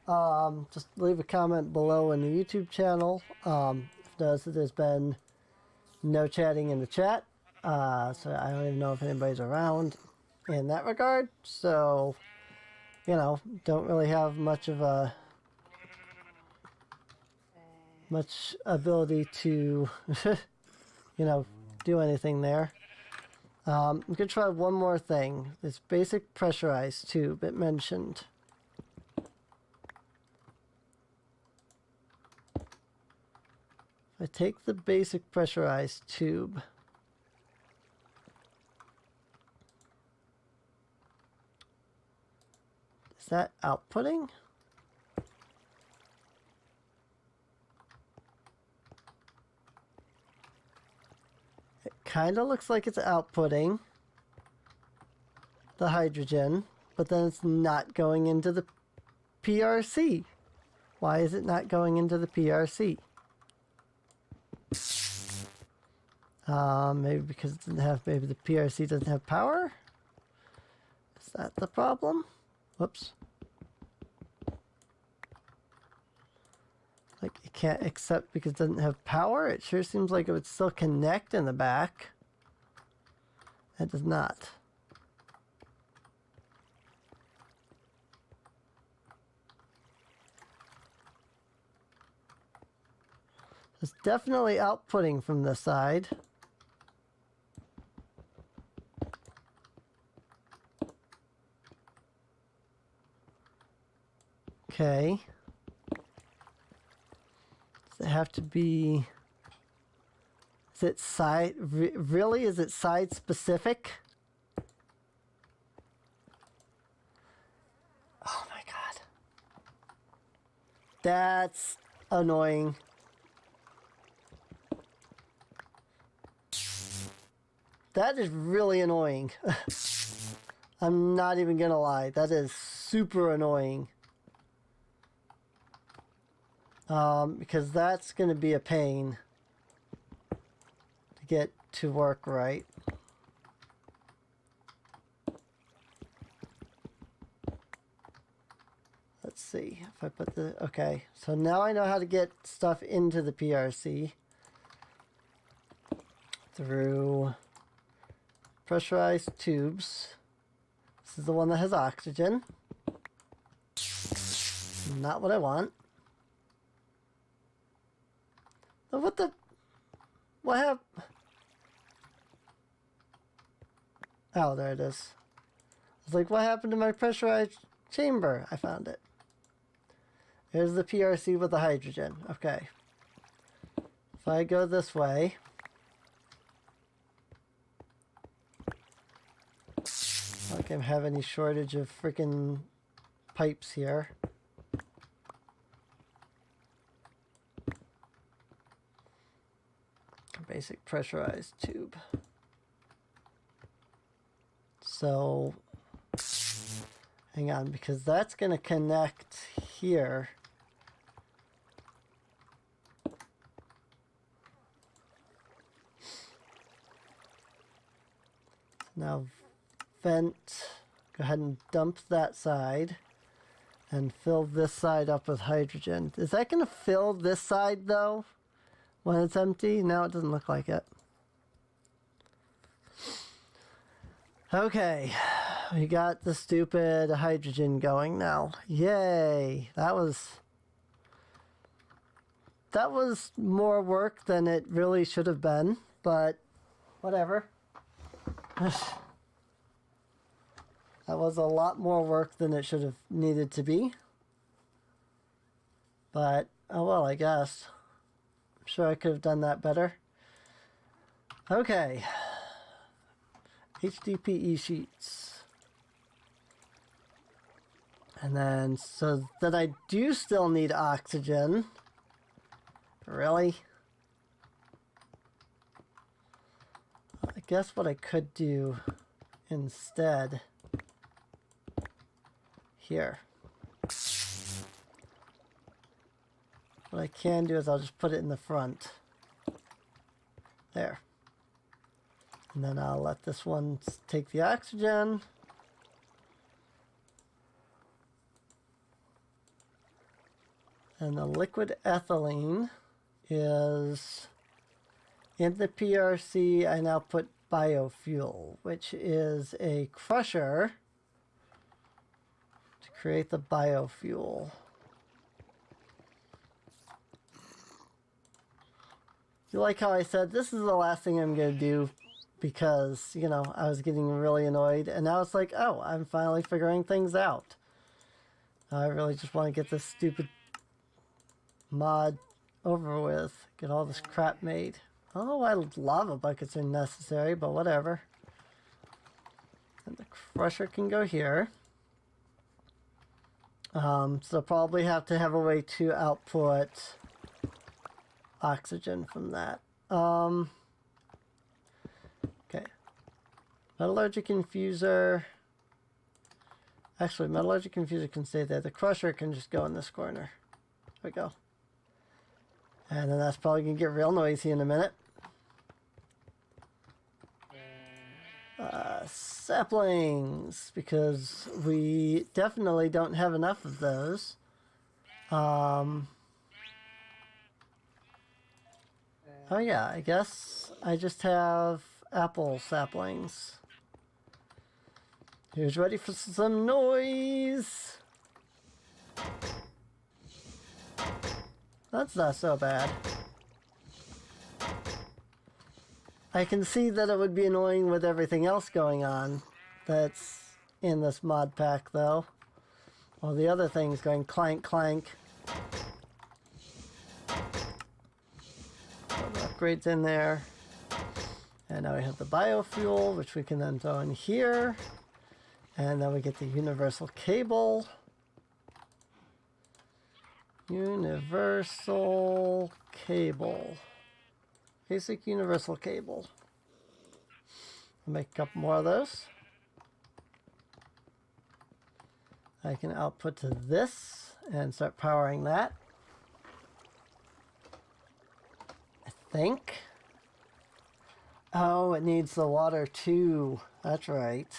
just leave a comment below in the YouTube channel. Notice that there's been no chatting in the chat, so I don't even know if anybody's around in that regard. So, you know, don't really have much of a ability to, you know, do anything there. I'm gonna try one more thing. This basic pressurized tube it mentioned. If I take the basic pressurized tube, is that outputting? It kind of looks like it's outputting the hydrogen, but then it's not going into the PRC. Why is it not going into the PRC? Maybe because it didn't have, maybe the PRC doesn't have power? Is that the problem? Whoops. Like, it can't accept because it doesn't have power? It sure seems like it would still connect in the back. It does not. It's definitely outputting from this side. Okay. Does it have to be... Is it side... Really? Is it side specific? Oh my god. That's annoying. That is really annoying. I'm not even gonna lie. That is super annoying. Because that's gonna be a pain to get to work right. Let's see if I put the... Okay, so now I know how to get stuff into the PRC through pressurized tubes. This is the one that has oxygen. Not what I want. Oh, what the... What happened? Oh, there it is. I was like, what happened to my pressurized chamber? I found it. Here's the PRC with the hydrogen. Okay. If I go this way... Not like I have any shortage of freaking pipes here. Basic pressurized tube. So, hang on, because that's going to connect here. Now, vent, go ahead and dump that side and fill this side up with hydrogen. Is that going to fill this side though when it's empty? No, it doesn't look like it. Okay, we got the stupid hydrogen going now. Yay! That was more work than it really should have been, but whatever. That was a lot more work than it should have needed to be. But, oh well, I guess. I'm sure I could have done that better. Okay. HDPE sheets. And then, so that I do still need oxygen. Really? I guess what I could do instead... Here. What I can do is I'll just put it in the front. There. And then I'll let this one take the oxygen. And the liquid ethylene is in the PRC. I now put biofuel, which is a crusher to create the biofuel. You like how I said this is the last thing I'm going to do because, you know, I was getting really annoyed, and now it's like, oh, I'm finally figuring things out. I really just want to get this stupid mod over with, get all this crap made. I don't know why lava buckets are necessary, but whatever. And the crusher can go here. So probably have to have a way to output oxygen from that. Okay. Metallurgic infuser. Actually, metallurgic infuser can stay there. The crusher can just go in this corner. There we go. And then that's probably going to get real noisy in a minute. Saplings, because we definitely don't have enough of those. Oh yeah, I guess I just have apple saplings. Who's ready for some noise? That's not so bad. I can see that it would be annoying with everything else going on that's in this mod pack, though. All the other things going clank, clank. So the upgrades in there. And now we have the biofuel, which we can then throw in here. And then we get the universal cable. Universal cable. Basic universal cable. I'll make a couple more of those. I can output to this and start powering that. I think. Oh, it needs the water too. That's right.